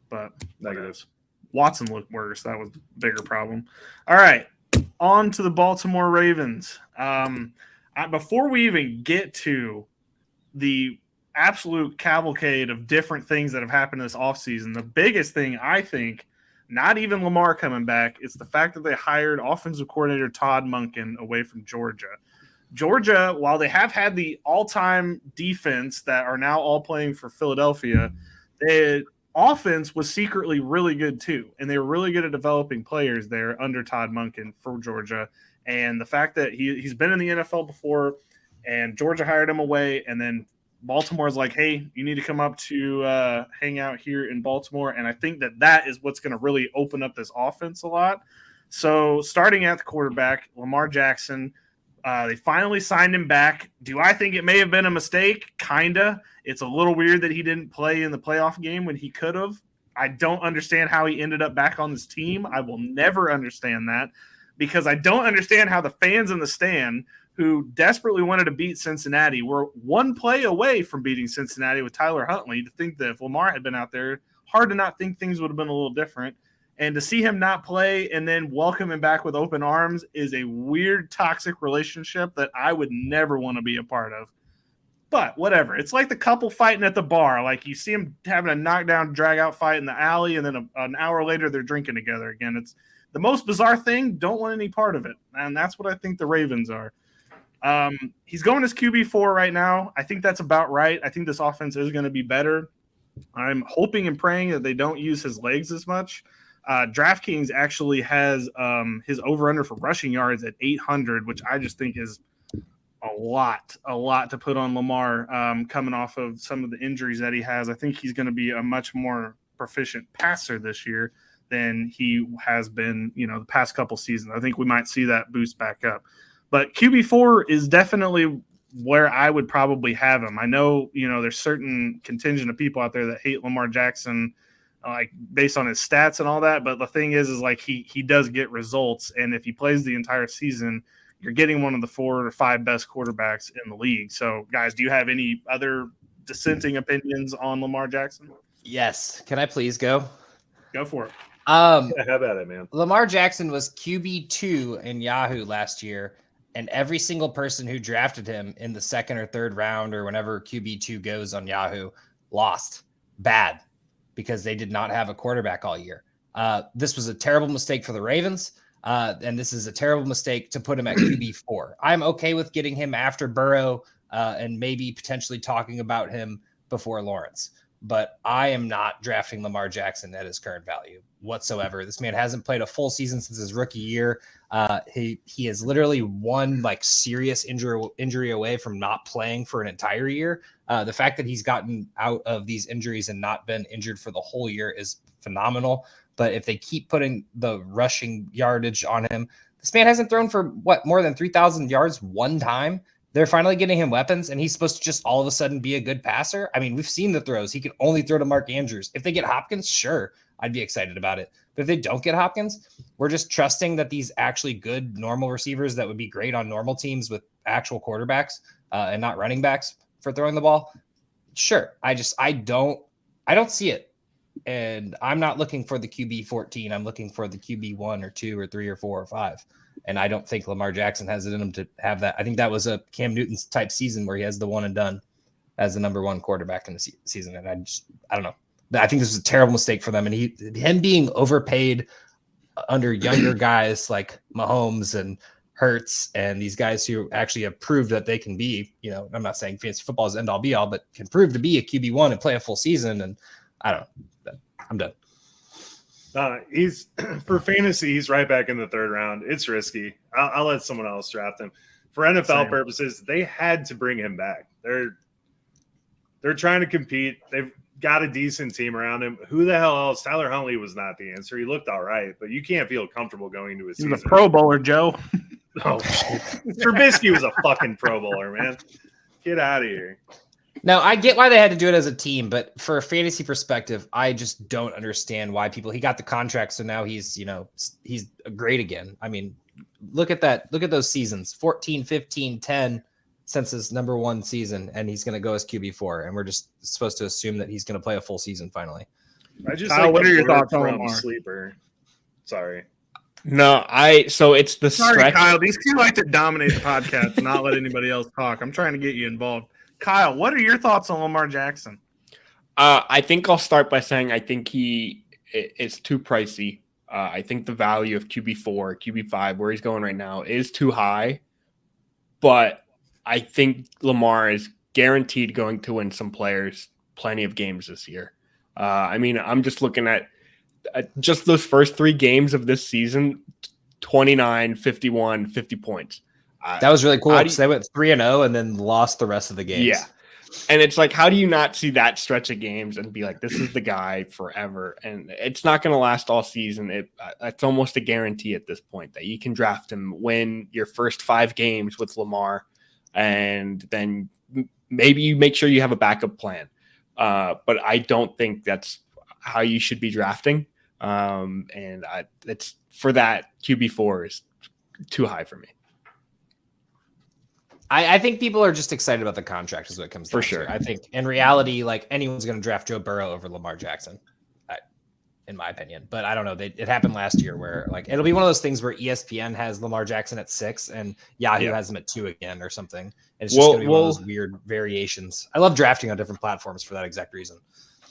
[SPEAKER 1] But
[SPEAKER 2] Negatives.
[SPEAKER 1] Watson looked worse. That was a bigger problem. All right, on to the Baltimore Ravens. Before we even get to the absolute cavalcade of different things that have happened this offseason, the biggest thing I think, not even Lamar coming back, it's the fact that they hired offensive coordinator Todd Monken away from Georgia. Georgia, while they have had the all-time defense that are now all playing for Philadelphia, their offense was secretly really good too, and they were really good at developing players there under Todd Monken for Georgia. And the fact that he's been in the NFL before, and Georgia hired him away, and then Baltimore's like, hey, you need to come up to hang out here in Baltimore. And I think that is what's going to really open up this offense a lot. So starting at the quarterback, Lamar Jackson, they finally signed him back. Do I think it may have been a mistake? Kinda. It's a little weird that he didn't play in the playoff game when he could have. I don't understand how he ended up back on this team. I will never understand that because I don't understand how the fans in the stand who desperately wanted to beat Cincinnati were one play away from beating Cincinnati with Tyler Huntley. To think that if Lamar had been out there, hard to not think things would have been a little different. And to see him not play and then welcome him back with open arms is a weird, toxic relationship that I would never want to be a part of. But whatever. It's like the couple fighting at the bar. Like you see them having a knockdown, drag-out fight in the alley, and then an hour later they're drinking together again. It's the most bizarre thing. Don't want any part of it. And that's what I think the Ravens are. He's going as QB4 right now. I think that's about right. I think this offense is going to be better. I'm hoping and praying that they don't use his legs as much. DraftKings actually has his over-under for rushing yards at 800, which I just think is a lot to put on Lamar coming off of some of the injuries that he has. I think he's going to be a much more proficient passer this year than he has been, the past couple seasons. I think we might see that boost back up. But QB4 is definitely where I would probably have him. I know, there's certain contingent of people out there that hate Lamar Jackson, like based on his stats and all that. But the thing is like he does get results. And if he plays the entire season, you're getting one of the 4 or 5 best quarterbacks in the league. So guys, do you have any other dissenting opinions on Lamar Jackson?
[SPEAKER 3] Yes. Can I please go?
[SPEAKER 1] Go for it.
[SPEAKER 2] Yeah, how about it, man?
[SPEAKER 3] Lamar Jackson was QB2 in Yahoo last year, and every single person who drafted him in the 2nd or 3rd round or whenever QB2 goes on Yahoo lost bad because they did not have a quarterback all year. This was a terrible mistake for the Ravens, and this is a terrible mistake to put him at QB4. I'm okay with getting him after Burrow and maybe potentially talking about him before Lawrence. But I am not drafting Lamar Jackson at his current value whatsoever. This man hasn't played a full season since his rookie year. He is literally one serious injury away from not playing for an entire year. The fact that he's gotten out of these injuries and not been injured for the whole year is phenomenal. But if they keep putting the rushing yardage on him, this man hasn't thrown for more than 3,000 yards one time. They're finally getting him weapons, and he's supposed to just all of a sudden be a good passer. I mean, we've seen the throws. He can only throw to Mark Andrews. If they get Hopkins, sure, I'd be excited about it. But if they don't get Hopkins, we're just trusting that these actually good normal receivers that would be great on normal teams with actual quarterbacks and not running backs for throwing the ball. Sure. I don't see it. And I'm not looking for the QB 14. I'm looking for the QB 1 or 2 or 3 or 4 or 5. And I don't think Lamar Jackson has it in him to have that. I think that was a Cam Newton type season where he has the one and done as the number 1 quarterback in the season. And I don't know. I think this was a terrible mistake for them. And him being overpaid under younger guys like Mahomes and Hurts and these guys who actually have proved that they can be, I'm not saying fantasy football is end all be all, but can prove to be a QB1 and play a full season. And I don't know. I'm done.
[SPEAKER 2] He's for fantasy. He's right back in the 3rd round. It's risky. I'll let someone else draft him. For NFL purposes, they had to bring him back. They're trying to compete. They've got a decent team around him. Who the hell else? Tyler Huntley was not the answer. He looked all right, but you can't feel comfortable going into a season.
[SPEAKER 1] He's a Pro Bowler, Joe.
[SPEAKER 2] Oh, Trubisky was a fucking Pro Bowler, man. Get out of here.
[SPEAKER 3] No, I get why they had to do it as a team, but for a fantasy perspective, I just don't understand why he got the contract. So now he's great again. I mean, look at that. Look at those seasons, 14, 15, 10 since his number 1 season. And he's going to go as QB4. And we're just supposed to assume that he's going to play a full season finally.
[SPEAKER 1] Kyle, what are your thoughts on Lamar?
[SPEAKER 2] Sleeper. Sorry.
[SPEAKER 4] No, so it's the stretch.
[SPEAKER 1] Kyle, these two like to dominate the podcast and not let anybody else talk. I'm trying to get you involved. Kyle, what are your thoughts on Lamar Jackson?
[SPEAKER 4] I think I'll start by saying I think it's too pricey. I think the value of QB4, QB5, where he's going right now, is too high. But I think Lamar is guaranteed going to win some players plenty of games this year. I mean, I'm just looking at just those first 3 games of this season, 29, 51, 50 points.
[SPEAKER 3] That was really cool because they went 3-0 and then lost the rest of the games.
[SPEAKER 4] Yeah. And it's like, how do you not see that stretch of games and be like, this is the guy forever? And it's not going to last all season. It's almost a guarantee at this point that you can draft him, win your first 5 games with Lamar, and then maybe you make sure you have a backup plan. But I don't think that's how you should be drafting. It's for that QB4 is too high for me.
[SPEAKER 3] I think people are just excited about the contract is what it comes down
[SPEAKER 4] for sure.
[SPEAKER 3] To. I think in reality, anyone's going to draft Joe Burrow over Lamar Jackson, in my opinion. But I don't know. It happened last year where it'll be one of those things where ESPN has Lamar Jackson at 6 and Yahoo has him at 2 again or something. And it's just going to be one of those weird variations. I love drafting on different platforms for that exact reason.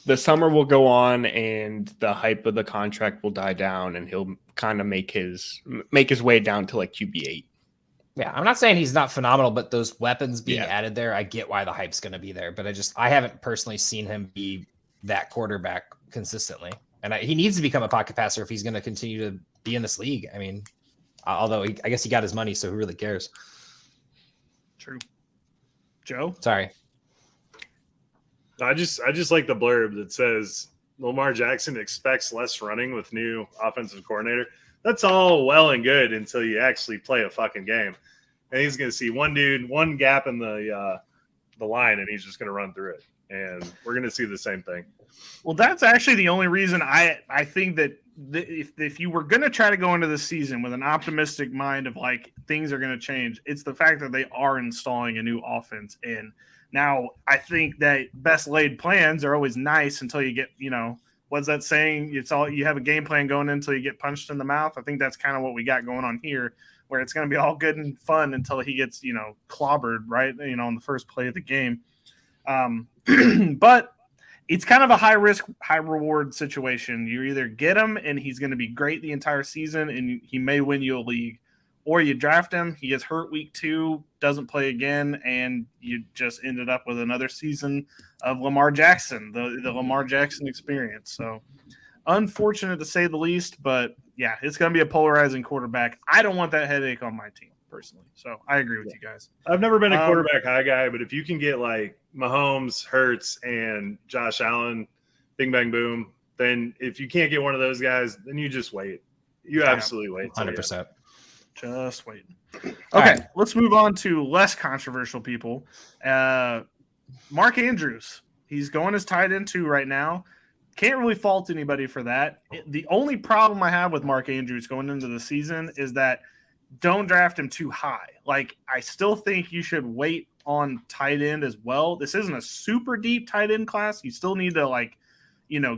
[SPEAKER 4] The summer will go on and the hype of the contract will die down and he'll kind of make his way down to QB8.
[SPEAKER 3] Yeah, I'm not saying he's not phenomenal, but those weapons being added there, I get why the hype's going to be there. But I haven't personally seen him be that quarterback consistently. And he needs to become a pocket passer if he's going to continue to be in this league. I mean, although I guess he got his money, so who really cares?
[SPEAKER 1] True. Joe?
[SPEAKER 3] Sorry.
[SPEAKER 2] I just like the blurb that says Lamar Jackson expects less running with new offensive coordinator. That's all well and good until you actually play a fucking game. and he's going to see one gap in the line, and he's just going to run through it. And we're going to see the same thing.
[SPEAKER 1] Well, that's actually the only reason I think that if you were going to try to go into the season with an optimistic mind of like things are going to change, it's the fact that they are installing a new offense in. Now, I think that best laid plans are always nice until you get, what's that saying? It's all you have a game plan going in until you get punched in the mouth. I think that's kind of what we got going on here, where it's going to be all good and fun until he gets, clobbered, right? On the first play of the game. But it's kind of a high risk, high reward situation. You either get him and he's going to be great the entire season and he may win you a league, or you draft him, he gets hurt week 2, doesn't play again, and you just ended up with another season of Lamar Jackson, the Lamar Jackson experience. So unfortunate to say the least, but yeah, it's going to be a polarizing quarterback. I don't want that headache on my team personally. So I agree with you guys.
[SPEAKER 2] I've never been a quarterback high guy, but if you can get like Mahomes, Hurts, and Josh Allen, bing, bang, boom, then if you can't get one of those guys, then you just wait. You absolutely wait.
[SPEAKER 3] 100%.
[SPEAKER 1] Just wait. Okay, let's move on to less controversial people. Mark Andrews, he's going as tight end 2 right now. Can't really fault anybody for that. The only problem I have with Mark Andrews going into the season is that don't draft him too high. Like, I still think you should wait on tight end as well. This isn't a super deep tight end class. You still need to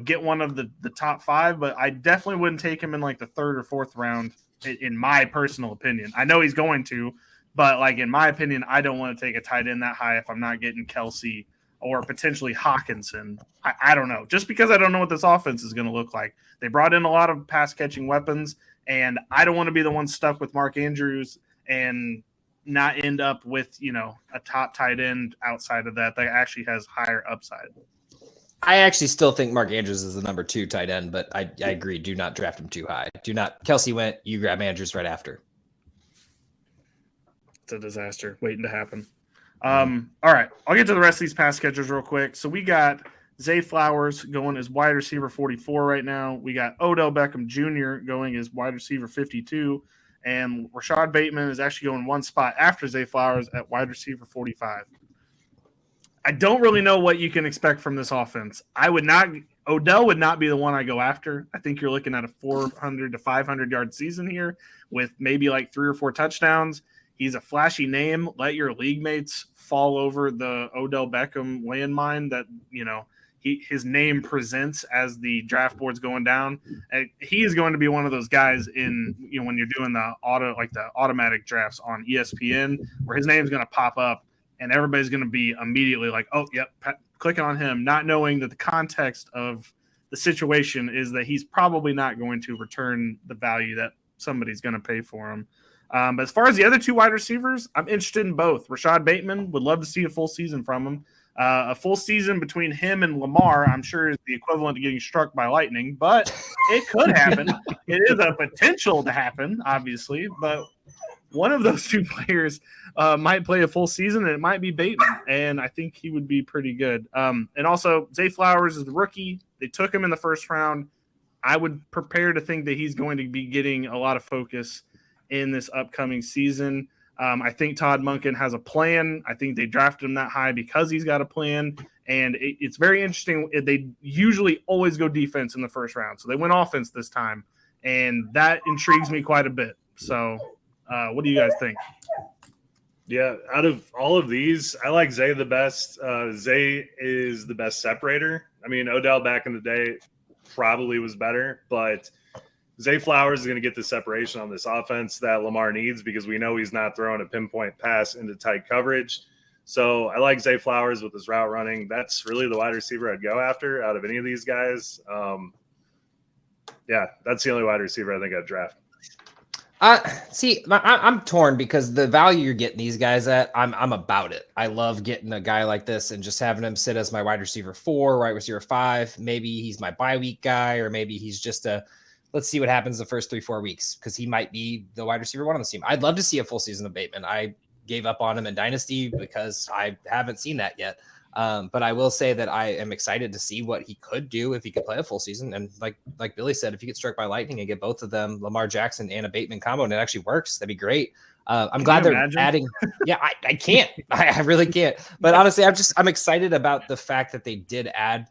[SPEAKER 1] get one of the top 5, but I definitely wouldn't take him in like the 3rd or 4th round in my personal opinion. I know he's going to, but like in my opinion, I don't want to take a tight end that high if I'm not getting Kelsey or potentially Hawkinson. I don't know. Just because I don't know what this offense is going to look like. They brought in a lot of pass catching weapons, and I don't want to be the one stuck with Mark Andrews and not end up with, a top tight end outside of that actually has higher upside.
[SPEAKER 3] I actually still think Mark Andrews is the number 2 tight end, but I agree. Do not draft him too high. Do not. Kelsey went, you grab Andrews right after.
[SPEAKER 1] It's a disaster waiting to happen. All right. I'll get to the rest of these pass catchers real quick. So we got Zay Flowers going as wide receiver 44 right now. We got Odell Beckham Jr. going as wide receiver 52. And Rashad Bateman is actually going one spot after Zay Flowers at wide receiver 45. I don't really know what you can expect from this offense. Odell would not be the one I go after. I think you're looking at a 400 to 500 yard season here with maybe like 3 or 4 touchdowns. He's a flashy name. Let your league mates fall over the Odell Beckham landmine that, his name presents as the draft board's going down. And he is going to be one of those guys in, when you're doing the automatic drafts on ESPN where his name's going to pop up. And everybody's going to be immediately like, oh, yep, clicking on him, not knowing that the context of the situation is that he's probably not going to return the value that somebody's going to pay for him. But as far as the other 2 wide receivers, I'm interested in both. Rashad Bateman, would love to see a full season from him. A full season between him and Lamar, I'm sure, is the equivalent to getting struck by lightning, but it could happen. It is a potential to happen, obviously, but one of those 2 players might play a full season, and it might be Bateman, and I think he would be pretty good. And also, Zay Flowers is the rookie. They took him in the 1st round. I would prepare to think that he's going to be getting a lot of focus in this upcoming season. I think Todd Monken has a plan. I think they drafted him that high because he's got a plan, and it's very interesting. They usually always go defense in the 1st round, so they went offense this time, and that intrigues me quite a bit. So what do you guys think?
[SPEAKER 2] Yeah, out of all of these, I like Zay the best. Zay is the best separator. I mean, Odell back in the day probably was better, but Zay Flowers is going to get the separation on this offense that Lamar needs because we know he's not throwing a pinpoint pass into tight coverage. So I like Zay Flowers with his route running. That's really the wide receiver I'd go after out of any of these guys. Yeah, that's the only wide receiver I think I'd draft.
[SPEAKER 3] I'm torn because the value you're getting these guys at, I'm about it. I love getting a guy like this and just having him sit as my wide receiver 4, wide receiver 5. Maybe he's my bye week guy, or maybe he's just let's see what happens the first 3-4 weeks because he might be the wide receiver 1 on the team. I'd love to see a full season of Bateman. I gave up on him in Dynasty because I haven't seen that yet. But I will say that I am excited to see what he could do if he could play a full season. And like Billy said, if you get struck by lightning and get both of them, Lamar Jackson and a Bateman combo, and it actually works, that'd be great. I'm glad they're adding. Yeah, I can't. I really can't. But honestly, I'm excited about the fact that they did add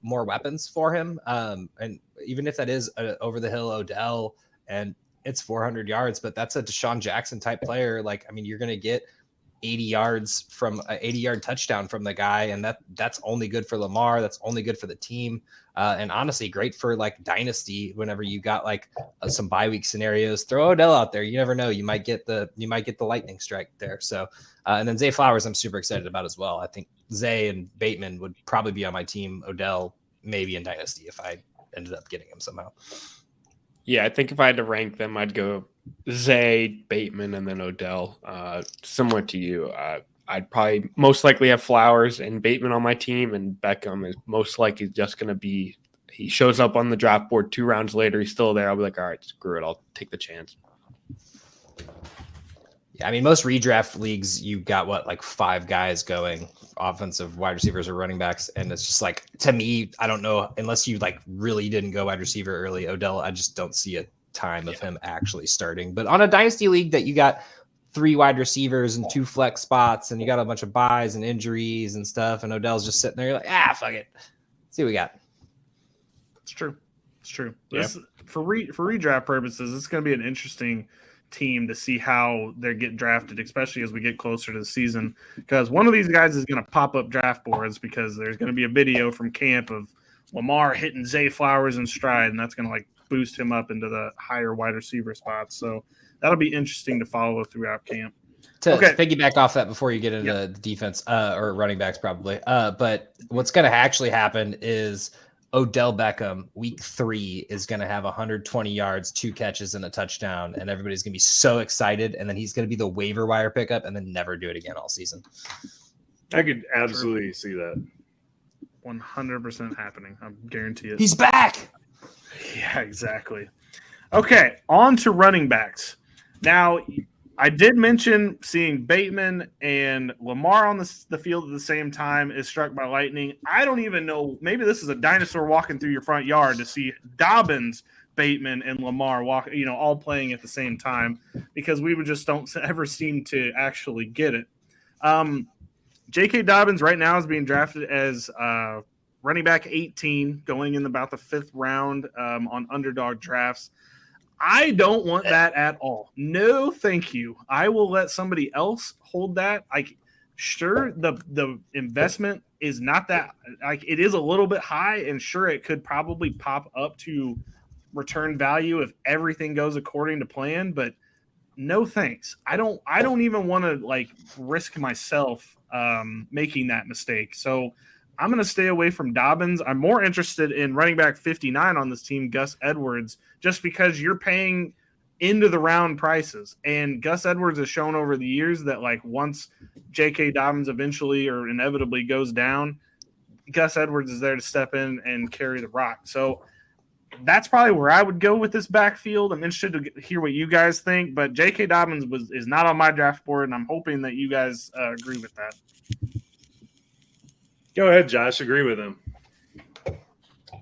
[SPEAKER 3] more weapons for him. And even if that is over the hill Odell and it's 400 yards, but that's a Deshaun Jackson type player. Like, I mean, you're going to get 80 yards from an 80-yard touchdown from the guy, and that's only good for Lamar. That's only good for the team, and honestly, great for like Dynasty. Whenever you got like some bye week scenarios, throw Odell out there. You never know. You might get the lightning strike there. So, and then Zay Flowers, I'm super excited about as well. I think Zay and Bateman would probably be on my team. Odell maybe in Dynasty if I ended up getting him somehow.
[SPEAKER 4] Yeah, I think if I had to rank them, I'd go Zay, Bateman, and then Odell. Similar to you, I'd probably most likely have Flowers and Bateman on my team, and Beckham is most likely just going to be – he shows up on the draft board 2 rounds later. He's still there. I'll be like, all right, screw it. I'll take the chance.
[SPEAKER 3] Yeah, I mean, most redraft leagues, you got like 5 guys going, offensive wide receivers or running backs. And it's just like, to me, I don't know, unless you like really didn't go wide receiver early, Odell, I just don't see a time of him actually starting. But on a dynasty league that you got 3 wide receivers and 2 flex spots, and you got a bunch of buys and injuries and stuff, and Odell's just sitting there, you're like, fuck it. Let's see what we got.
[SPEAKER 1] It's true. This, for redraft purposes, it's going to be an interesting team to see how they get drafted, especially as we get closer to the season, because one of these guys is going to pop up draft boards because there's going to be a video from camp of Lamar hitting Zay Flowers in stride, and that's going to like boost him up into the higher wide receiver spots. So that'll be interesting to follow throughout camp.
[SPEAKER 3] To piggyback off that before you get into the defense or running backs probably. But what's going to actually happen is Odell Beckham, week 3, is going to have 120 yards, 2 catches, and a touchdown, and everybody's going to be so excited, and then he's going to be the waiver wire pickup and then never do it again all season.
[SPEAKER 2] I could absolutely see that.
[SPEAKER 1] 100% happening. I guarantee it.
[SPEAKER 3] He's back!
[SPEAKER 1] Yeah, exactly. Okay, on to running backs. Now, I did mention seeing Bateman and Lamar on the field at the same time is struck by lightning. I don't even know. Maybe this is a dinosaur walking through your front yard to see Dobbins, Bateman, and Lamar all playing at the same time, because we would just don't ever seem to actually get it. J.K. Dobbins right now is being drafted as running back 18, going in about the 5th round on underdog drafts. I don't want that at all. No, thank you. I will let somebody else hold that. Sure, the investment is not that it is a little bit high, and sure, it could probably pop up to return value if everything goes according to plan. But no thanks. I don't even want to risk myself making that mistake. So I'm going to stay away from Dobbins. I'm more interested in running back 59 on this team, Gus Edwards, just because you're paying into the round prices. And Gus Edwards has shown over the years that once J.K. Dobbins eventually or inevitably goes down, Gus Edwards is there to step in and carry the rock. So that's probably where I would go with this backfield. I'm interested to hear what you guys think, but J.K. Dobbins is not on my draft board, and I'm hoping that you guys agree with that.
[SPEAKER 2] Go ahead, Josh. Agree with him.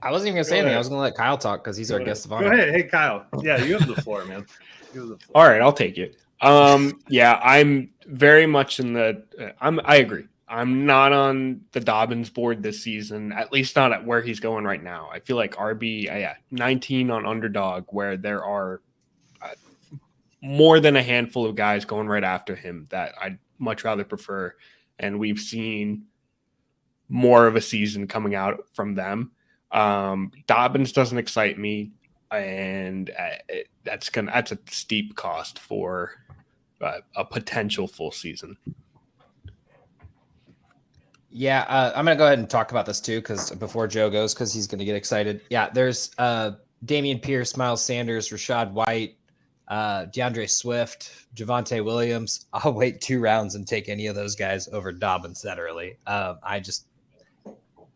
[SPEAKER 3] I wasn't even going to say anything. I was going to let Kyle talk because he's our guest of honor.
[SPEAKER 2] Go ahead. Hey, Kyle. Yeah, you have the floor, man.
[SPEAKER 4] All right, I'll take it. Yeah, I'm very much in I agree. I'm not on the Dobbins board this season, at least not at where he's going right now. I feel like RB 19 on underdog, where there are more than a handful of guys going right after him that I'd much rather prefer. And we've seen more of a season coming out from them. Dobbins doesn't excite me, and that's a steep cost for a potential full season.
[SPEAKER 3] Yeah, I'm gonna go ahead and talk about this too, because before Joe goes, because he's gonna get excited. Yeah, there's Dameon Pierce, Miles Sanders, Rashad White, DeAndre Swift, Javonte Williams. I'll wait 2 rounds and take any of those guys over Dobbins that early.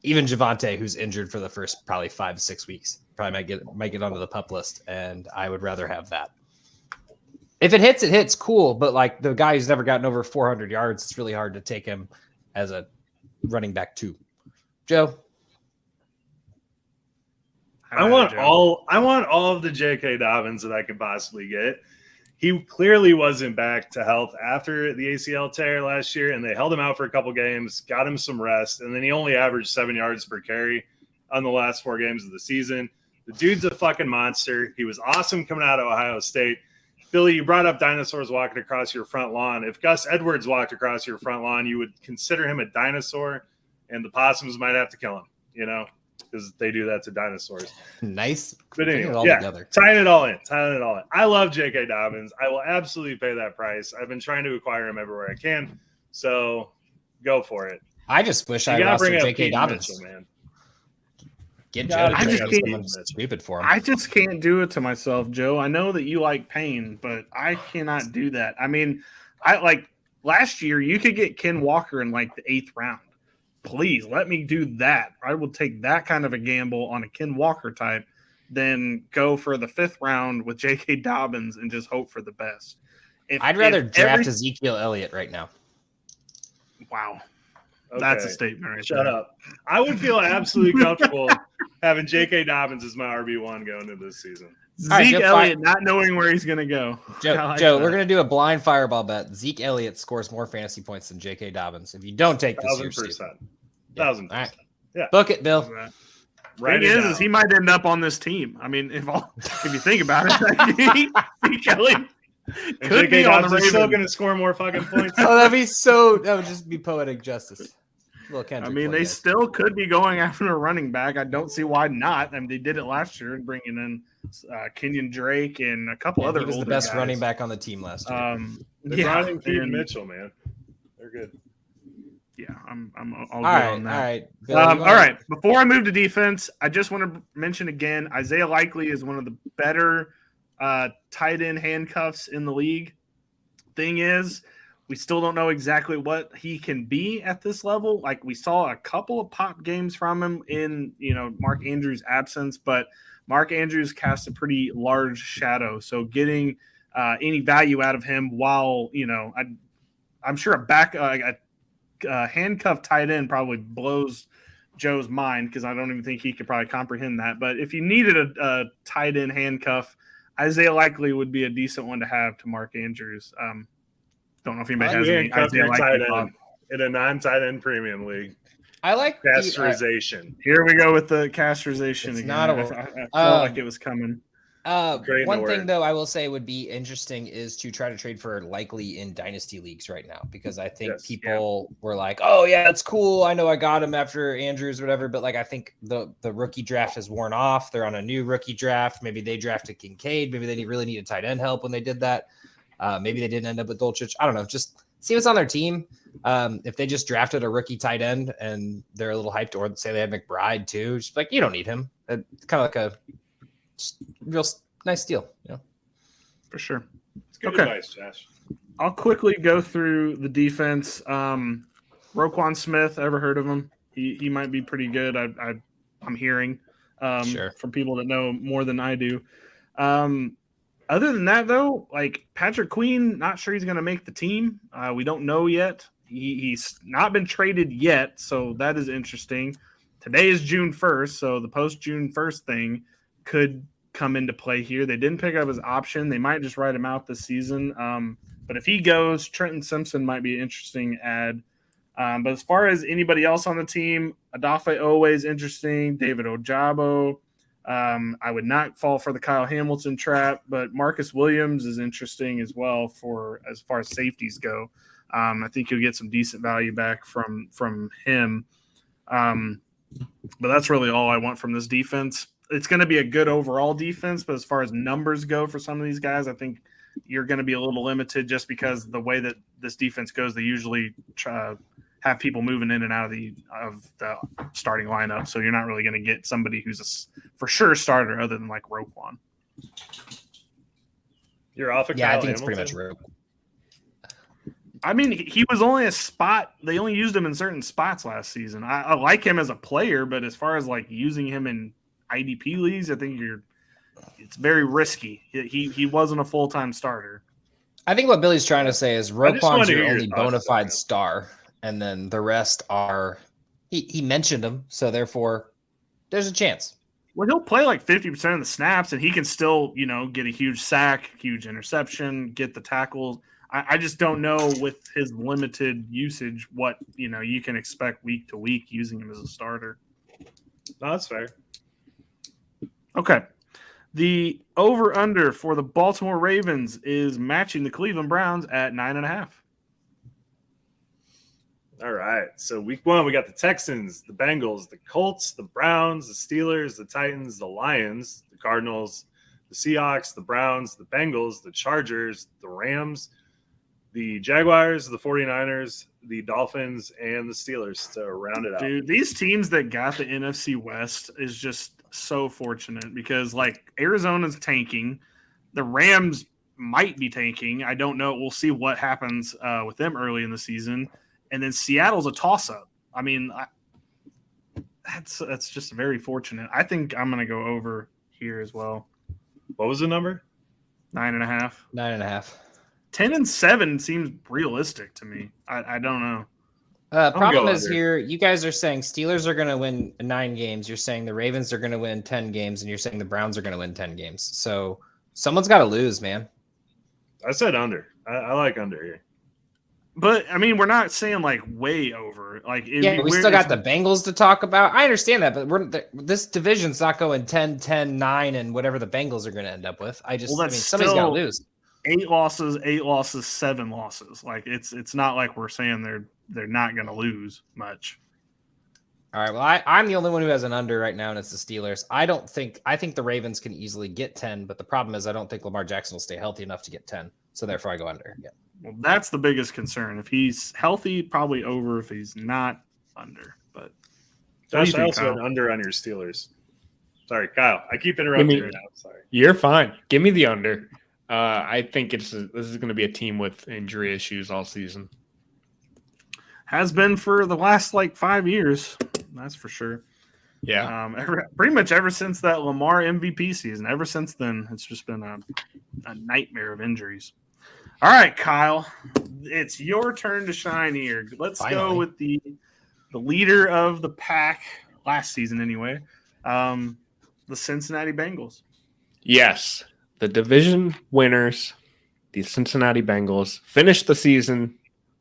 [SPEAKER 3] Even Javonte, who's injured for the first probably 5 to 6 weeks, probably might get onto the pup list, and I would rather have that. If it hits, it hits. Cool, but the guy who's never gotten over 400 yards, it's really hard to take him as a running back 2. Joe,
[SPEAKER 2] I want all of the J.K. Dobbins that I could possibly get. he clearly wasn't back to health after the ACL tear last year, and they held him out for a couple games, got him some rest, and then he only averaged 7 yards per carry on the last 4 games of the season. The dude's a fucking monster. He was awesome coming out of Ohio State. Billy, you brought up dinosaurs walking across your front lawn. If Gus Edwards walked across your front lawn, you would consider him a dinosaur, and the possums might have to kill him, because they do that to dinosaurs.
[SPEAKER 3] Nice.
[SPEAKER 2] But anyway,
[SPEAKER 3] together.
[SPEAKER 2] Tying it all in. I love J.K. Dobbins. I will absolutely pay that price. I've been trying to acquire him everywhere I can, so go for it.
[SPEAKER 3] I just wish I rostered J.K. Dobbins.
[SPEAKER 2] Mitchell, man.
[SPEAKER 3] Get Joe to
[SPEAKER 1] I just
[SPEAKER 3] do
[SPEAKER 1] can't-
[SPEAKER 3] something stupid for him.
[SPEAKER 1] I just can't do it to myself, Joe. I know that you like pain, but I cannot do that. I mean, last year you could get Ken Walker in like the 8th round. Please let me do that. I will take that kind of a gamble on a Ken Walker type than go for the 5th round with J.K. Dobbins and just hope for the best.
[SPEAKER 3] I'd rather draft Ezekiel Elliott right now.
[SPEAKER 1] Wow.
[SPEAKER 2] Okay.
[SPEAKER 1] That's a statement right
[SPEAKER 2] Shut
[SPEAKER 1] there.
[SPEAKER 2] up. I would feel absolutely comfortable having J.K. Dobbins as my RB1 going into this season.
[SPEAKER 1] Zeke
[SPEAKER 3] right, Joe,
[SPEAKER 1] Elliott not knowing where he's going to go.
[SPEAKER 3] Joe,
[SPEAKER 1] I like
[SPEAKER 3] Joe
[SPEAKER 1] that.
[SPEAKER 3] we're going to do a blind fireball bet. Zeke Elliott scores more fantasy points than J.K. Dobbins. If you don't take this, you're
[SPEAKER 2] 1,000%.
[SPEAKER 3] stupid.
[SPEAKER 2] 1,000%.
[SPEAKER 3] All right.
[SPEAKER 2] Yeah.
[SPEAKER 3] Book it, Bill.
[SPEAKER 2] Write
[SPEAKER 1] Thing
[SPEAKER 2] it
[SPEAKER 1] is
[SPEAKER 2] down.
[SPEAKER 1] he might end up on this team. I mean, if you think about it, Zeke Elliott
[SPEAKER 2] And
[SPEAKER 1] could
[SPEAKER 2] J.K.
[SPEAKER 1] be on the
[SPEAKER 2] Dobbins is still
[SPEAKER 1] Ravens.
[SPEAKER 2] going to score more fucking points.
[SPEAKER 3] That would just be poetic justice. Little Kendrick
[SPEAKER 1] I mean,
[SPEAKER 3] play,
[SPEAKER 1] they
[SPEAKER 3] guys.
[SPEAKER 1] still could be going after a running back. I don't see why not. I mean, they did it last year and bringing in Kenyon Drake and a couple other
[SPEAKER 3] He was the
[SPEAKER 1] older
[SPEAKER 3] best
[SPEAKER 1] guys.
[SPEAKER 3] running back on the team last year.
[SPEAKER 2] They're running Keaton
[SPEAKER 1] and-
[SPEAKER 2] Mitchell, man. They're good.
[SPEAKER 1] Yeah, I'll
[SPEAKER 3] all
[SPEAKER 1] go
[SPEAKER 3] right,
[SPEAKER 1] on that.
[SPEAKER 3] all right. Bill,
[SPEAKER 1] All
[SPEAKER 3] you wanna-
[SPEAKER 1] right. Before I move to defense, I just want to mention again, Isaiah Likely is one of the better tight end handcuffs in the league. Thing is, we still don't know exactly what he can be at this level. Like we saw a couple of pop games from him in, Mark Andrews' absence, but Mark Andrews cast a pretty large shadow. So getting any value out of him while, I'm sure a handcuffed tight end probably blows Joe's mind because I don't even think he could probably comprehend that. But if you needed a tight end handcuff, Isaiah Likely would be a decent one to have to Mark Andrews. Don't know if anybody has any
[SPEAKER 2] Handcuff
[SPEAKER 1] Isaiah
[SPEAKER 2] your tight
[SPEAKER 1] Likely thought.
[SPEAKER 2] end in a non-tight end premium league.
[SPEAKER 3] I like the,
[SPEAKER 2] Pasteurization.
[SPEAKER 1] Here we go with the castrization
[SPEAKER 3] It's
[SPEAKER 1] again.
[SPEAKER 3] not a-
[SPEAKER 1] I felt like it was coming.
[SPEAKER 2] Great
[SPEAKER 3] one
[SPEAKER 2] word.
[SPEAKER 3] thing though I will say would be interesting is to try to trade for Likely in dynasty leagues right now because I think
[SPEAKER 2] Yes.
[SPEAKER 3] people were like, "Oh yeah, that's cool. I know I got him after Andrews or whatever," but like I think the rookie draft has worn off. They're on a new rookie draft. Maybe they drafted Kincaid. Maybe they really needed tight end help when they did that. Maybe they didn't end up with Dulcich. I don't know. Just see what's on their team. If they just drafted a rookie tight end and they're a little hyped, or say they had McBride too, just like you don't need him. It's kind of like a just real nice deal,
[SPEAKER 1] For sure.
[SPEAKER 2] It's good
[SPEAKER 1] Okay.
[SPEAKER 2] advice, Josh.
[SPEAKER 1] I'll quickly go through the defense. Roquan Smith, ever heard of him? He might be pretty good. I'm hearing
[SPEAKER 3] Sure.
[SPEAKER 1] from people that know more than I do. Other than that, though, like Patrick Queen, not sure he's going to make the team. We don't know yet. He's not been traded yet, so that is interesting. Today is June 1st, so the post-June 1st thing could come into play here. They didn't pick up his option. They might just write him out this season. But if he goes, Trenton Simpson might be an interesting add. But as far as anybody else on the team, Adafe always interesting. David Ojabo. I would not fall for the Kyle Hamilton trap, but Marcus Williams is interesting as well for as far as safeties go. I think you'll get some decent value back from him. But that's really all I want from this defense. It's going to be a good overall defense, but as far as numbers go for some of these guys, I think you're going to be a little limited just because the way that this defense goes, they usually have people moving in and out of the starting lineup. So you're not really going to get somebody who's a for sure starter other than like Roquan.
[SPEAKER 2] You're off of
[SPEAKER 3] Yeah,
[SPEAKER 2] Kyle
[SPEAKER 3] I think it's
[SPEAKER 2] Hamilton?
[SPEAKER 3] pretty much real.
[SPEAKER 1] I mean, he was only a spot. They only used him in certain spots last season. I like him as a player, but as far as like using him in IDP leagues, I think it's very risky. He wasn't a full-time starter.
[SPEAKER 3] I think what Billy's trying to say is
[SPEAKER 2] wanted
[SPEAKER 3] Roquan's
[SPEAKER 2] to
[SPEAKER 3] your
[SPEAKER 2] hear your
[SPEAKER 3] only
[SPEAKER 2] thoughts
[SPEAKER 3] bona
[SPEAKER 2] on
[SPEAKER 3] fide
[SPEAKER 2] him.
[SPEAKER 3] star, and then the rest are he mentioned them, so therefore there's a chance.
[SPEAKER 1] Well, he'll play like 50% of the snaps, and he can still, get a huge sack, huge interception, get the tackles. I just don't know with his limited usage what, you can expect week to week using him as a starter.
[SPEAKER 2] No, that's fair.
[SPEAKER 1] Okay. The over-under for the Baltimore Ravens is matching the Cleveland Browns at 9.5.
[SPEAKER 2] All right. So week 1, we got the Texans, the Bengals, the Colts, the Browns, the Steelers, the Titans, the Lions, the Cardinals, the Seahawks, the Browns, the Bengals, the Chargers, the Rams, the Jaguars, the 49ers, the Dolphins, and the Steelers to round it out.
[SPEAKER 1] Dude, these teams that got the NFC West is just so fortunate because, Arizona's tanking. The Rams might be tanking. I don't know. We'll see what happens with them early in the season. And then Seattle's a toss-up. I mean, that's just very fortunate. I think I'm going to go over here as well.
[SPEAKER 2] What was the number?
[SPEAKER 1] 9.5.
[SPEAKER 3] 9.5.
[SPEAKER 1] 10-7 seems realistic to me. I don't know.
[SPEAKER 3] Problem is here, you guys are saying Steelers are going to win 9 games. You're saying the Ravens are going to win 10 games, and you're saying the Browns are going to win 10 games. So someone's got to lose, man.
[SPEAKER 2] I said under. I like under here.
[SPEAKER 1] But, I mean, we're not saying, way over.
[SPEAKER 3] We still got the Bengals to talk about. I understand that, but this division's not going 10, 9, and whatever the Bengals are going to end up with. Somebody's got to lose.
[SPEAKER 1] 8 losses, 7 losses. It's not like we're saying they're not going to lose much.
[SPEAKER 3] All right. Well, I'm the only one who has an under right now, and it's the Steelers. I think the Ravens can easily get 10, but the problem is I don't think Lamar Jackson will stay healthy enough to get 10. So therefore, I go under. Yeah.
[SPEAKER 1] Well, that's the biggest concern. If he's healthy, probably over. If he's not, under. But
[SPEAKER 2] Josh, I also had under on your Steelers. Sorry, Kyle. I keep interrupting you right now. Sorry.
[SPEAKER 4] You're fine. Give me the under. I think this is going to be a team with injury issues all season.
[SPEAKER 1] Has been for the last 5 years. That's for sure.
[SPEAKER 4] Yeah.
[SPEAKER 1] Pretty much ever since that Lamar MVP season. Ever since then, it's just been a nightmare of injuries. All right, Kyle, it's your turn to shine here. Let's go with the leader of the pack last season anyway, the Cincinnati Bengals.
[SPEAKER 4] Yes, the division winners, the Cincinnati Bengals, finished the season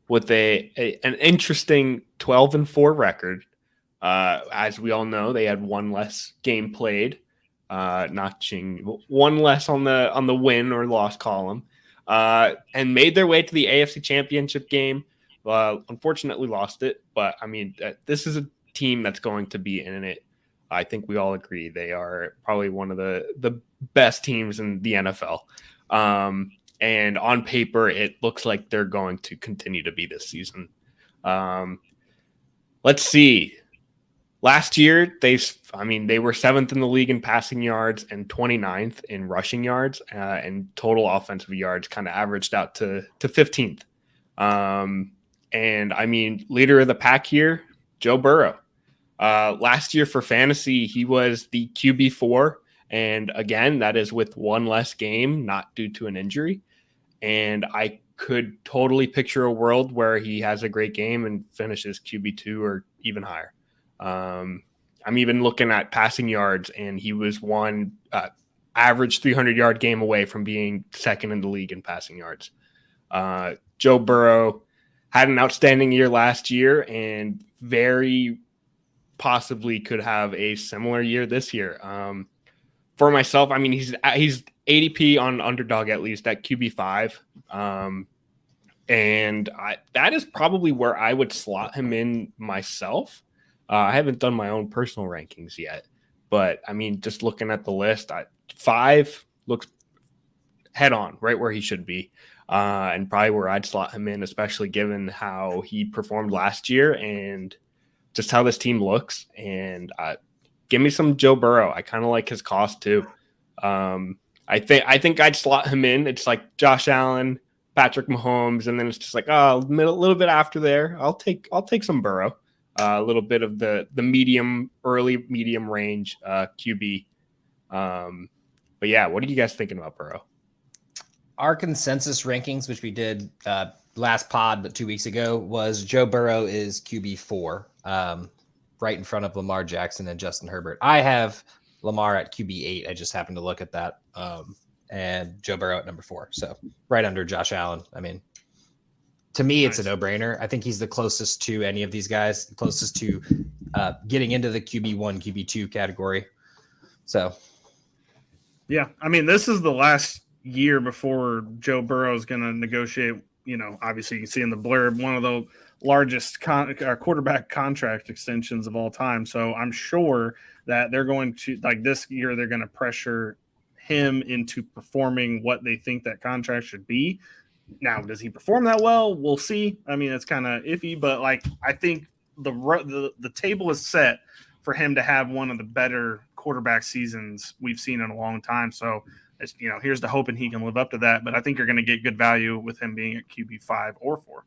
[SPEAKER 4] with an interesting 12-4 record. As we all know, they had one less game played, notching one less on the win or loss column. And made their way to the AFC Championship game. Unfortunately, lost it. But, I mean, this is a team that's going to be in it. I think we all agree they are probably one of the best teams in the NFL. And on paper, it looks like they're going to continue to be this season. Let's see. Last year, they were 7th in the league in passing yards and 29th in rushing yards, and total offensive yards kind of averaged out to 15th. And I mean, leader of the pack here, Joe Burrow. Last year for fantasy, he was the QB4. And again, that is with one less game, not due to an injury. And I could totally picture a world where he has a great game and finishes QB2 or even higher. I'm even looking at passing yards, and he was one average 300-yard game away from being second in the league in passing yards. Joe Burrow had an outstanding year last year and very possibly could have a similar year this year. For myself, I mean, he's ADP on Underdog at least at QB5. And that is probably where I would slot him in myself. I haven't done my own personal rankings yet, but I mean, just looking at the list, 5 looks head on, right where he should be, and probably where I'd slot him in, especially given how he performed last year and just how this team looks. And give me some Joe Burrow. I kind of like his cost too. I think I'd slot him in. It's like Josh Allen, Patrick Mahomes, and then it's just like a little bit after there. I'll take some Burrow. A little bit of the early medium range QB. But yeah, what are you guys thinking about Burrow?
[SPEAKER 3] Our consensus rankings, which we did last pod, but 2 weeks ago, was Joe Burrow is QB4, right in front of Lamar Jackson and Justin Herbert. I have Lamar at QB8. I just happened to look at that. And Joe Burrow at number 4. So right under Josh Allen. I mean, to me, it's a no-brainer. I think he's the closest to any of these guys, closest to getting into the QB1, QB2 category. So,
[SPEAKER 1] yeah, I mean, this is the last year before Joe Burrow is going to negotiate. Obviously, you can see in the blurb one of the largest quarterback contract extensions of all time. So I'm sure that they're going to, like this year, they're going to pressure him into performing what they think that contract should be. Now, does he perform that well? We'll see. I mean, it's kind of iffy, but like I think the table is set for him to have one of the better quarterback seasons we've seen in a long time. So, here's the hoping he can live up to that. But I think you're going to get good value with him being at QB5 or 4.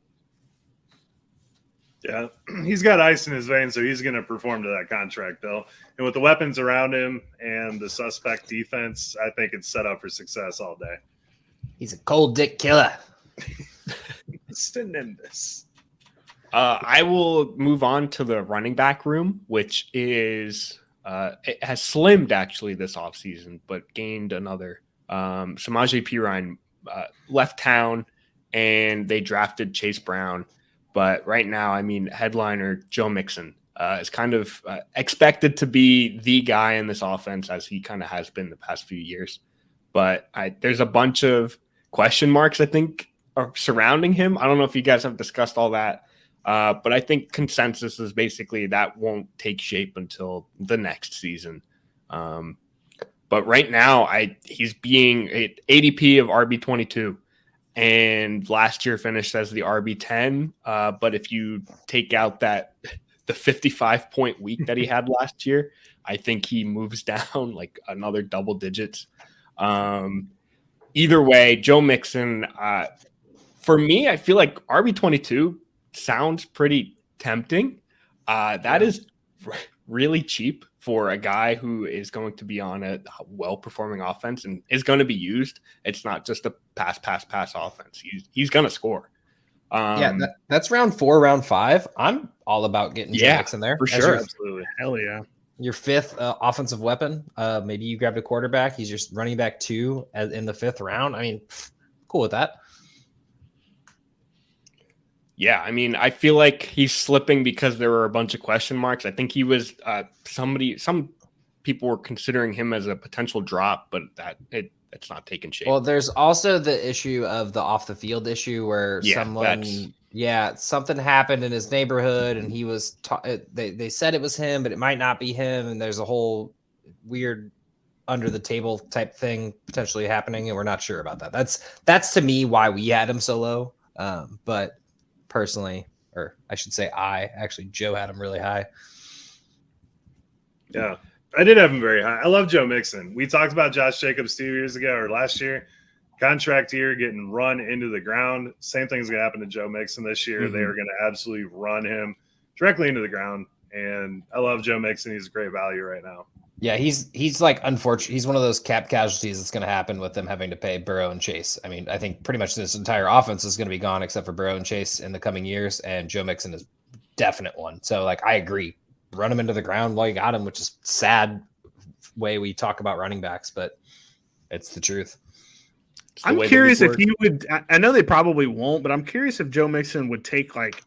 [SPEAKER 2] Yeah, he's got ice in his veins, so he's going to perform to that contract, though. And with the weapons around him and the suspect defense, I think it's set up for success all day.
[SPEAKER 3] He's a cold dick killer.
[SPEAKER 2] Nimbus.
[SPEAKER 4] I will move on to the running back room, which is it has slimmed actually this offseason, but gained another. Samaje Perine left town, and they drafted Chase Brown. But right now, I mean, headliner Joe Mixon is kind of expected to be the guy in this offense, as he kind of has been the past few years. But there's a bunch of question marks, I think, are surrounding him. I don't know if you guys have discussed all that, but I think consensus is basically that won't take shape until the next season. But right now, he's being ADP of RB22. And last year finished as the RB10. But if you take out the 55-point week that he had last year, I think he moves down like another double digits. Either way, Joe Mixon, for me, I feel like RB22 sounds pretty tempting. That is really cheap for a guy who is going to be on a well-performing offense and is going to be used. It's not just a pass offense. He's going to score.
[SPEAKER 3] That's round 4, round 5. I'm all about getting Joe Mixon there.
[SPEAKER 4] For sure.
[SPEAKER 1] Absolutely. Hell yeah.
[SPEAKER 3] Your 5th offensive weapon. Maybe you grabbed a quarterback. He's just running back 2 in the 5th round. I mean, cool with that.
[SPEAKER 4] Yeah, I mean, I feel like he's slipping because there were a bunch of question marks. I think he was some people were considering him as a potential drop, but it's not taking shape.
[SPEAKER 3] Well, there's also the issue of the off the field issue where something happened in his neighborhood and he was they said it was him, but it might not be him, and there's a whole weird under the table type thing potentially happening, and we're not sure about that. That's to me why we had him so low. But personally, or I should say Joe had him really high.
[SPEAKER 2] Yeah, I did have him very high. I love Joe Mixon. We talked about Josh Jacobs 2 years ago or last year. Contract year, getting run into the ground. Same thing is going to happen to Joe Mixon this year. Mm-hmm. They are going to absolutely run him directly into the ground. And I love Joe Mixon. He's a great value right now.
[SPEAKER 3] Yeah, he's like unfortunate. He's one of those cap casualties that's going to happen with them having to pay Burrow and Chase. I mean, I think pretty much this entire offense is going to be gone except for Burrow and Chase in the coming years, and Joe Mixon is definite one. So, like, I agree. Run him into the ground while you got him, which is sad way we talk about running backs, but it's the truth.
[SPEAKER 1] I'm curious if he would. I know they probably won't, but I'm curious if Joe Mixon would take like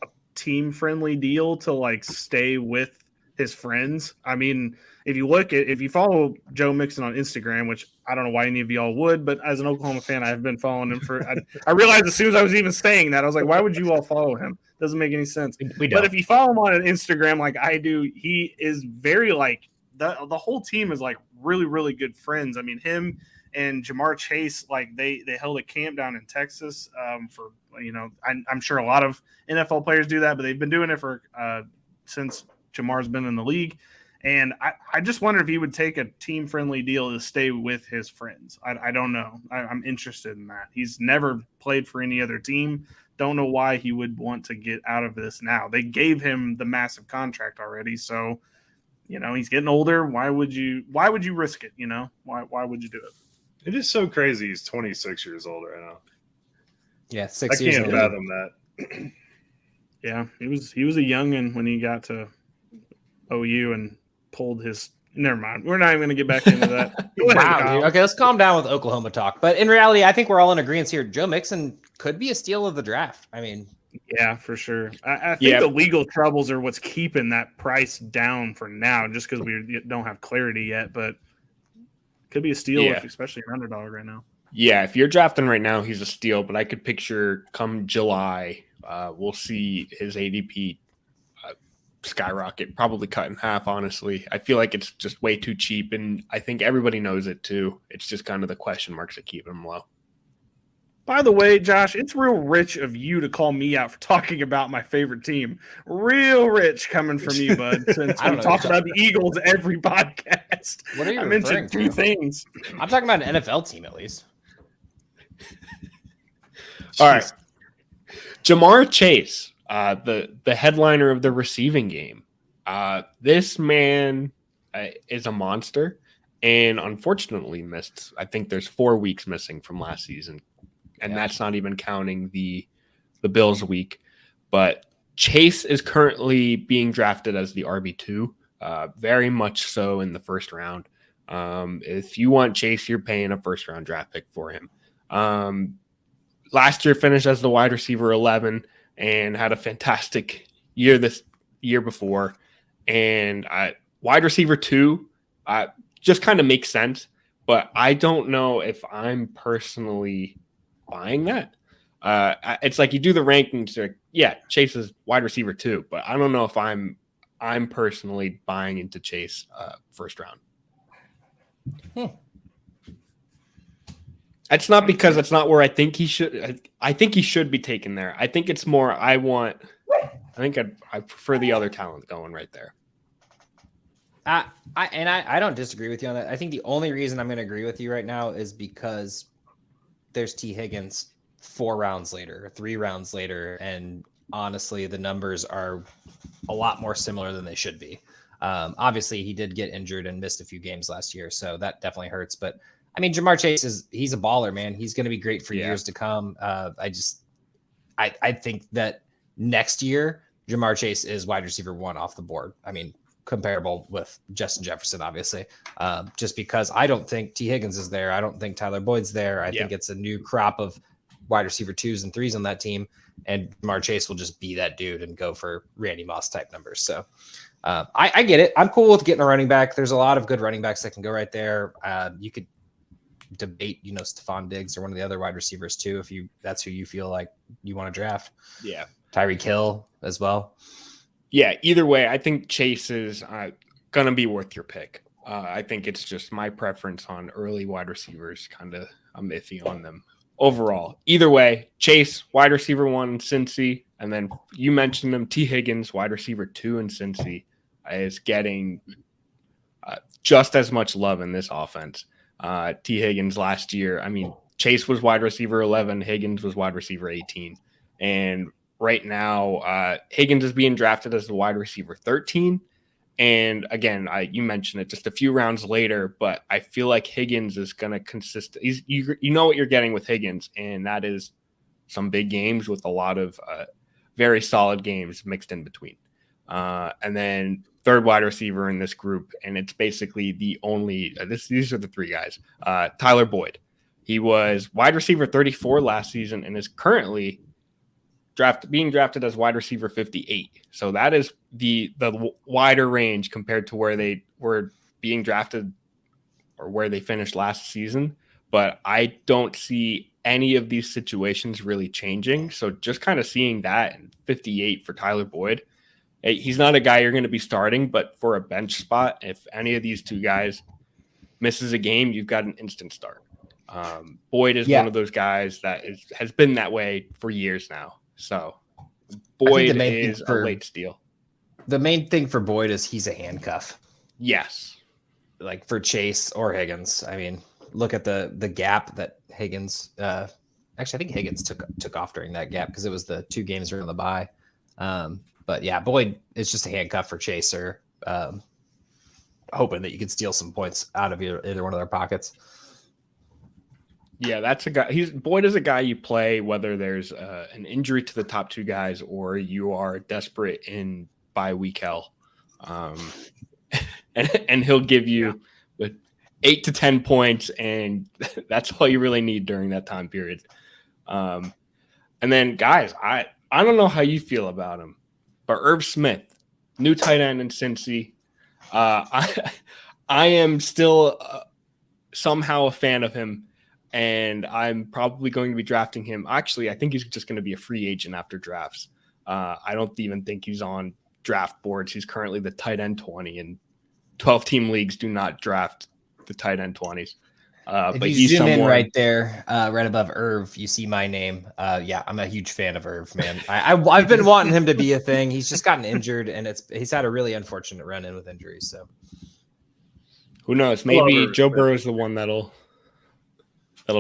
[SPEAKER 1] a team-friendly deal to like stay with his friends. I mean, if you follow Joe Mixon on Instagram, which I don't know why any of y'all would, but as an Oklahoma fan, I've been following him for. I realized as soon as I was even saying that, I was like, why would you all follow him? Doesn't make any sense. But if you follow him on Instagram like I do, he is very like the whole team is like really, really good friends. I mean, him and Jamar Chase, like they held a camp down in Texas for, I'm sure a lot of NFL players do that, but they've been doing it for since Jamar's been in the league. And I just wonder if he would take a team-friendly deal to stay with his friends. I don't know. I'm interested in that. He's never played for any other team. Don't know why he would want to get out of this now. They gave him the massive contract already, so he's getting older. Why would you risk it? Why would you do it?
[SPEAKER 2] It is so crazy. He's 26 years old right now.
[SPEAKER 3] Yeah, 6 years.
[SPEAKER 2] I can't fathom that.
[SPEAKER 1] Yeah, he was a youngin when he got to OU and pulled his Never mind. We're not even going to get back into that. Go ahead,
[SPEAKER 3] Wow,
[SPEAKER 1] Kyle.
[SPEAKER 3] dude. Okay, let's calm down with Oklahoma talk. But in reality, I think we're all in agreement here. Joe Mixon could be a steal of the draft. I mean,
[SPEAKER 1] Yeah, for sure. I think the legal troubles are what's keeping that price down for now, just because we don't have clarity yet. But could be a steal, especially an underdog right now.
[SPEAKER 4] Yeah, if you're drafting right now, he's a steal. But I could picture come July, we'll see his ADP skyrocket, probably cut in half. Honestly, I feel like it's just way too cheap, and I think everybody knows it too. It's just kind of the question marks that keep him low.
[SPEAKER 1] By the way, Josh, it's real rich of you to call me out for talking about my favorite team. Real rich coming from you, bud. Since we talk about the Eagles every podcast.
[SPEAKER 3] What are you
[SPEAKER 1] I mentioned two things.
[SPEAKER 3] I'm talking about an NFL team at least.
[SPEAKER 4] All right, Jamar Chase. The headliner of the receiving game. This man is a monster, and unfortunately missed. I think there's 4 weeks missing from last season, and that's not even counting the Bills week. But Chase is currently being drafted as the RB2, very much so in the first round. If you want Chase, you're paying a first round draft pick for him. Last year finished as the wide receiver 11. And had a fantastic year this year before. And wide receiver 2 just kind of makes sense. But I don't know if I'm personally buying that. It's like you do the rankings. Like, Chase is wide receiver 2. But I don't know if I'm personally buying into Chase first round. It's not because it's not where I think he should. I think he should be taken there. I think it's more I prefer the other talent going right there.
[SPEAKER 3] I don't disagree with you on that. I think the only reason I'm going to agree with you right now is because there's T. Higgins 4 rounds later, 3 rounds later, and honestly, the numbers are a lot more similar than they should be. Obviously, he did get injured and missed a few games last year, so that definitely hurts. But I mean, Jamar Chase he's a baller, man. He's going to be great for years to come. I think that next year, Jamar Chase is wide receiver 1 off the board. I mean, comparable with Justin Jefferson, obviously, just because I don't think T. Higgins is there. I don't think Tyler Boyd's there. I think it's a new crop of wide receiver 2s and 3s on that team. And Jamar Chase will just be that dude and go for Randy Moss type numbers. So I get it. I'm cool with getting a running back. There's a lot of good running backs that can go right there. You could debate, Stephon Diggs or one of the other wide receivers too, if that's who you feel like you want to draft.
[SPEAKER 4] Yeah.
[SPEAKER 3] Tyreek Hill as well.
[SPEAKER 4] Yeah. Either way, I think Chase is going to be worth your pick. I think it's just my preference on early wide receivers. I'm iffy on them overall. Either way, Chase, wide receiver 1 in Cincy. And then you mentioned him, T. Higgins, wide receiver 2 in Cincy, is getting just as much love in this offense. T. Higgins last year, I mean, Chase was wide receiver 11, Higgins was wide receiver 18. And right now, Higgins is being drafted as the wide receiver 13. And again, you mentioned it just a few rounds later, but I feel like Higgins is going to consist. You know what you're getting with Higgins, and that is some big games with a lot of very solid games mixed in between. And then third wide receiver in this group, and it's basically the only these are the 3 guys. Tyler Boyd. He was wide receiver 34 last season and is currently being drafted as wide receiver 58. So that is the wider range compared to where they were being drafted or where they finished last season. But I don't see any of these situations really changing. So just kind of seeing that in 58 for Tyler Boyd, he's not a guy you're going to be starting, but for a bench spot, if any of these 2 guys misses a game, you've got an instant start. Boyd is one of those guys that has been that way for years now. So Boyd is a late steal.
[SPEAKER 3] The main thing for Boyd is he's a handcuff.
[SPEAKER 4] Yes.
[SPEAKER 3] Like for Chase or Higgins. I mean, look at the gap that Higgins actually, I think Higgins took off during that gap because it was the 2 games around the bye. But yeah, Boyd is just a handcuff for Chase, or hoping that you could steal some points out of either one of their pockets.
[SPEAKER 4] Yeah, that's a guy. Boyd is a guy you play whether there's an injury to the top 2 guys or you are desperate in bye week hell. and he'll give you with 8 to 10 points, and that's all you really need during that time period. And then, guys, I don't know how you feel about him, but Irv Smith, new tight end in Cincy. I am still somehow a fan of him, and I'm probably going to be drafting him. Actually, I think he's just going to be a free agent after drafts. I don't even think he's on draft boards. He's currently the tight end 20, and 12-team leagues do not draft the tight end 20s.
[SPEAKER 3] If
[SPEAKER 4] but
[SPEAKER 3] you
[SPEAKER 4] he's
[SPEAKER 3] zoom in
[SPEAKER 4] someone
[SPEAKER 3] right there, right above Irv, you see my name. Yeah, I'm a huge fan of Irv, man. I've been wanting him to be a thing. He's just gotten injured, and he's had a really unfortunate run in with injuries. So
[SPEAKER 4] who knows? Maybe Joe Burrow is the one that'll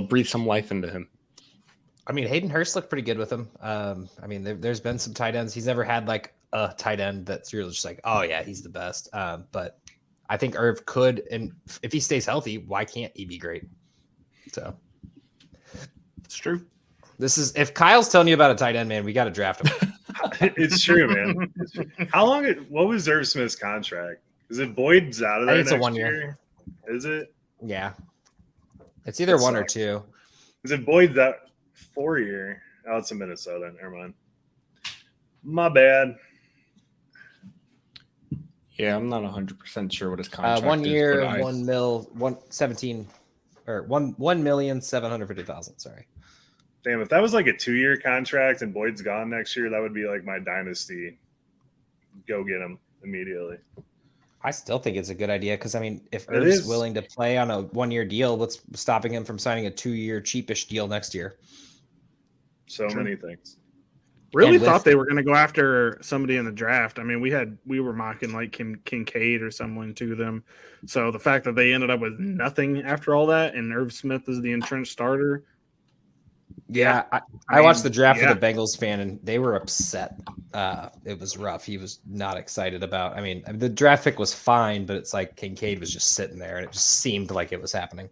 [SPEAKER 4] breathe some life into him.
[SPEAKER 3] I mean, Hayden Hurst looked pretty good with him. I mean, there's been some tight ends. He's never had like a tight end that's really just like, oh yeah, he's the best. But I think Irv could, and if he stays healthy, why can't he be great? So
[SPEAKER 1] it's true.
[SPEAKER 3] This is if Kyle's telling you about a tight end, man, we got to draft him.
[SPEAKER 2] It's true, man. How long? What was Irv Smith's contract? Is it Boyd's out of there?
[SPEAKER 3] It's a 1 year.
[SPEAKER 2] Is it?
[SPEAKER 3] Yeah, it's either one or two.
[SPEAKER 2] Is it Boyd's that 4 year? Oh, it's in Minnesota. Never mind. My bad.
[SPEAKER 4] Yeah, I'm not 100% sure what his contract is.
[SPEAKER 3] 1 year, 1 mil, 117, or 1,750,000. Sorry.
[SPEAKER 2] Damn, if that was like a 2 year contract and Boyd's gone next year, that would be like my dynasty. Go get him immediately.
[SPEAKER 3] I still think it's a good idea because I mean, if Irv's willing to play on a 1 year deal, what's stopping him from signing a 2 year cheapish deal next year?
[SPEAKER 2] So many things.
[SPEAKER 1] Really thought they were going to go after somebody in the draft. I mean, we were mocking like Kincaid or someone to them. So the fact that they ended up with nothing after all that, and Irv Smith is the entrenched starter.
[SPEAKER 3] Yeah, I watched the draft with a Bengals fan, and they were upset. It was rough. He was not excited about. I mean, the draft pick was fine, but it's like Kincaid was just sitting there, and it just seemed like it was happening.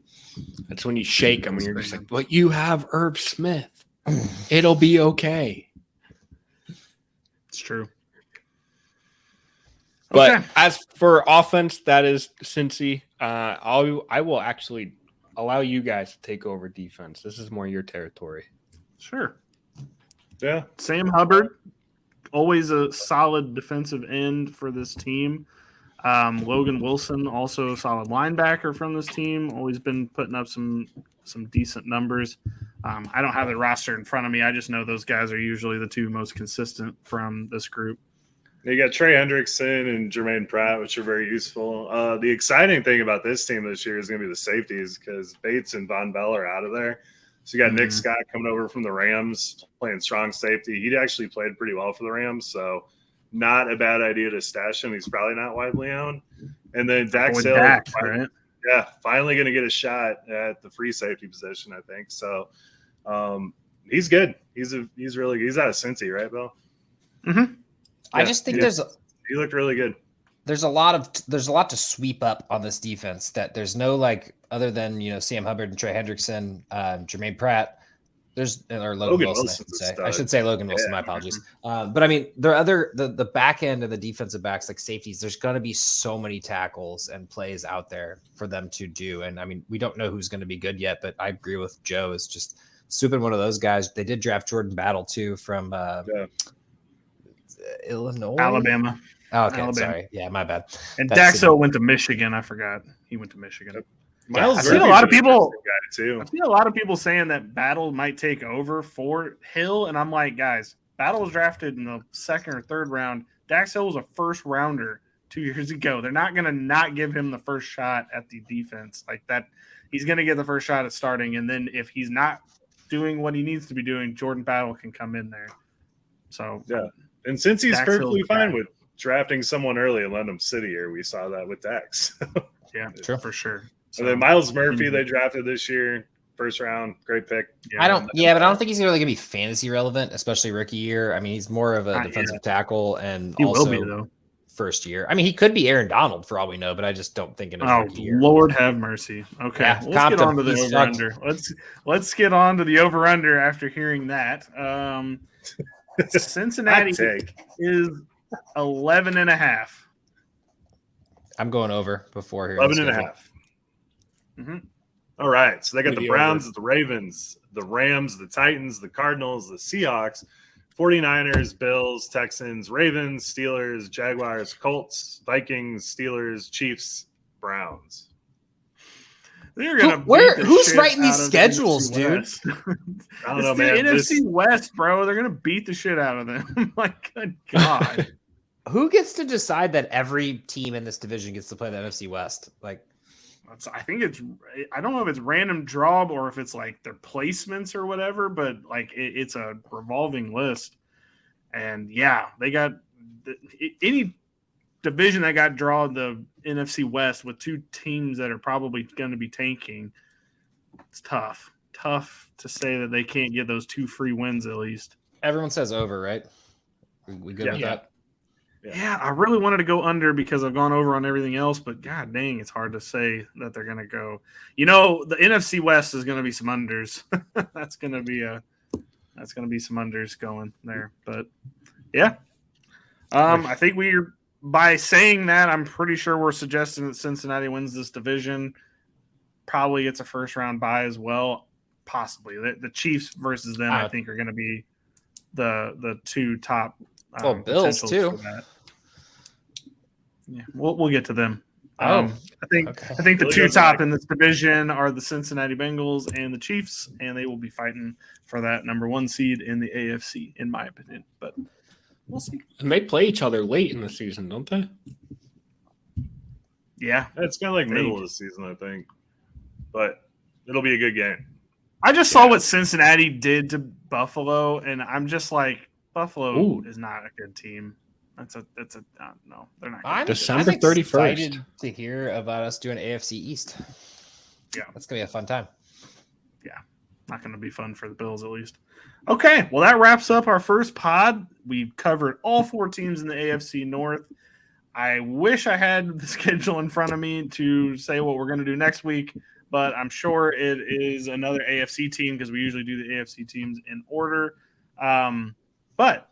[SPEAKER 4] That's when you shake him, and you're just like, "But you have Irv Smith. It'll be okay."
[SPEAKER 1] It's true.
[SPEAKER 4] But as for offense, that is Cincy. I will actually allow you guys to take over defense. This is more your territory.
[SPEAKER 1] Sure.
[SPEAKER 2] Yeah.
[SPEAKER 1] Sam Hubbard, always a solid defensive end for this team. Logan Wilson, also a solid linebacker from this team. Always been putting up some decent numbers. I don't have the roster in front of me. I just know those guys are usually the two most consistent from this group.
[SPEAKER 2] You got Trey Hendrickson and Jermaine Pratt, which are very useful. The exciting thing about this team this year is going to be the safeties because Bates and Von Bell are out of there. So you got Nick Scott coming over from the Rams playing strong safety. He actually played pretty well for the Rams, so not a bad idea to stash him. He's probably not widely owned. And then Dax Hill,
[SPEAKER 1] right?
[SPEAKER 2] Yeah, finally going to get a shot at the free safety position, I think. So he's good. He's really good. He's out of Cincy, right, Bill?
[SPEAKER 3] Mm-hmm. I just think
[SPEAKER 2] he looked really good.
[SPEAKER 3] There's a lot to sweep up on this defense that there's no like other than Sam Hubbard and Trey Hendrickson, Jermaine Pratt. Or Logan Wilson, I should say Logan Wilson. My apologies. But I mean, the back end of the defensive backs, like safeties, there's going to be so many tackles and plays out there for them to do. And I mean, we don't know who's going to be good yet, but I agree with Joe. It's just swooping one of those guys. They did draft Jordan Battle too from Illinois,
[SPEAKER 1] Alabama.
[SPEAKER 3] Oh, okay,
[SPEAKER 1] Alabama.
[SPEAKER 3] Sorry. Yeah, my bad.
[SPEAKER 1] And Daxo went to Michigan. I forgot he went to Michigan.
[SPEAKER 2] Miles
[SPEAKER 1] I've seen a lot of people.
[SPEAKER 2] Too.
[SPEAKER 1] I've seen a lot of people saying that Battle might take over for Hill, and I'm like, guys, Battle was drafted in the second or third round. Dax Hill was a first rounder 2 years ago. They're not going to not give him the first shot at the defense like that. He's going to get the first shot at starting, and then if he's not doing what he needs to be doing, Jordan Battle can come in there. So
[SPEAKER 2] yeah, and since he's perfectly fine with drafting someone early and letting him sit here, we saw that with Dax.
[SPEAKER 1] Yeah, true for sure.
[SPEAKER 2] So, and then Miles Murphy, they drafted this year, first round, great pick.
[SPEAKER 3] Yeah, but I don't think he's really going to be fantasy relevant, especially rookie year. I mean, he's more of a defensive tackle and
[SPEAKER 1] he
[SPEAKER 3] also
[SPEAKER 1] will be, though.
[SPEAKER 3] First year. I mean, he could be Aaron Donald for all we know, but I just don't think in his rookie year.
[SPEAKER 1] Lord have mercy. Okay,
[SPEAKER 3] yeah,
[SPEAKER 1] let's get on to the over-under. Let's get on to the over-under after hearing that. Cincinnati is 11.5.
[SPEAKER 3] I'm going over before here.
[SPEAKER 2] 11.5.
[SPEAKER 1] Mm-hmm.
[SPEAKER 2] All right. So they got the
[SPEAKER 4] Maybe
[SPEAKER 2] Browns, the Ravens, the Rams, the Titans, the Cardinals, the Seahawks, 49ers, Bills, Texans, Ravens, Steelers, Jaguars, Colts, Vikings, Steelers, Chiefs, Browns.
[SPEAKER 1] They're gonna
[SPEAKER 3] who's writing these schedules, dude?
[SPEAKER 2] I don't know, man.
[SPEAKER 1] NFC West, bro. They're gonna beat the shit out of them. Like, good God.
[SPEAKER 3] Who gets to decide that every team in this division gets to play the NFC West? Like,
[SPEAKER 1] I don't know if it's random draw or if it's like their placements or whatever, but like it's a revolving list. And yeah, they got any division that got drawn the NFC West with two teams that are probably going to be tanking. It's tough to say that they can't get those 2 free wins at least.
[SPEAKER 3] everyone says over, right? We good with that?
[SPEAKER 1] Yeah, I really wanted to go under because I've gone over on everything else, but god dang, it's hard to say that they're going to go. You know, the NFC West is going to be some unders. That's going to be some unders going there. But yeah, I think by saying that, I'm pretty sure we're suggesting that Cincinnati wins this division. Probably gets a first round bye as well. Possibly the Chiefs versus them, I think, are going to be the 2 top.
[SPEAKER 3] Bills too.
[SPEAKER 1] For that. Yeah, we'll get to them.
[SPEAKER 3] I
[SPEAKER 1] think the 2 top in this division are the Cincinnati Bengals and the Chiefs, and they will be fighting for that number 1 seed in the AFC, in my opinion. But we'll see.
[SPEAKER 4] And they play each other late in the season, don't they?
[SPEAKER 2] Yeah, it's kind of like middle of the season, I think. But it'll be a good game.
[SPEAKER 1] I just saw what Cincinnati did to Buffalo, and I'm just like, Buffalo is not a good team. No, they're not.
[SPEAKER 3] I'm
[SPEAKER 4] December 31st.
[SPEAKER 3] Excited to hear about us doing AFC East.
[SPEAKER 1] Yeah,
[SPEAKER 3] that's gonna be a fun time.
[SPEAKER 1] Yeah, not gonna be fun for the Bills at least. Okay, well that wraps up our first pod. We've covered all 4 teams in the AFC North. I wish I had the schedule in front of me to say what we're gonna do next week, but I'm sure it is another AFC team because we usually do the AFC teams in order. But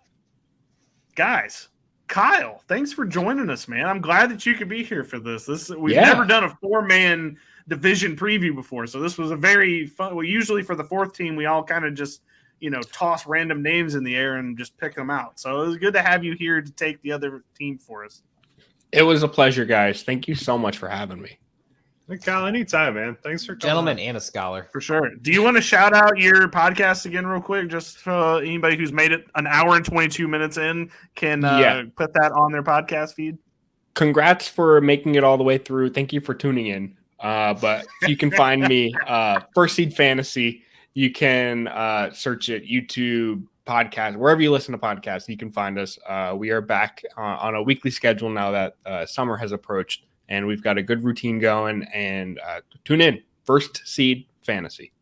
[SPEAKER 1] guys, Kyle, thanks for joining us, man. I'm glad that you could be here for this. We've never done a 4-man division preview before, so this was a very fun. Well, usually for the 4th team, we all kind of just toss random names in the air and just pick them out. So it was good to have you here to take the other team for us.
[SPEAKER 2] It was a pleasure, guys. Thank you so much for having me. Hey, Kyle, anytime, man. Thanks for coming.
[SPEAKER 3] Gentleman and a scholar.
[SPEAKER 1] For sure. Do you want to shout out your podcast again real quick? Just for anybody who's made it an hour and 22 minutes in can put that on their podcast feed.
[SPEAKER 2] Congrats for making it all the way through. Thank you for tuning in. But you can find me, First Seed Fantasy. You can search it, YouTube, podcast, wherever you listen to podcasts, you can find us. We are back on a weekly schedule now that summer has approached. And we've got a good routine going. And tune in. First Seed Fantasy.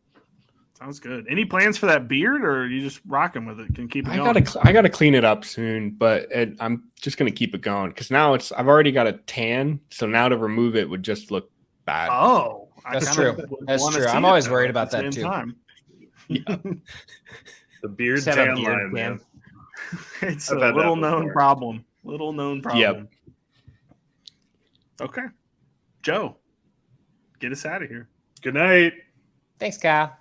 [SPEAKER 1] Sounds good. Any plans for that beard, or are you just rocking with it? Can keep it going?
[SPEAKER 2] I gotta clean it up soon, but I'm just gonna keep it going because now I've already got a tan. So now to remove it would just look bad.
[SPEAKER 1] Oh,
[SPEAKER 3] that's true. That's true. I'm always worried about that too.
[SPEAKER 2] Yeah. The beard tan line, man.
[SPEAKER 1] It's a little known problem.
[SPEAKER 2] Yep.
[SPEAKER 1] Okay. Joe, get us out of here.
[SPEAKER 2] Good night.
[SPEAKER 3] Thanks, Kyle.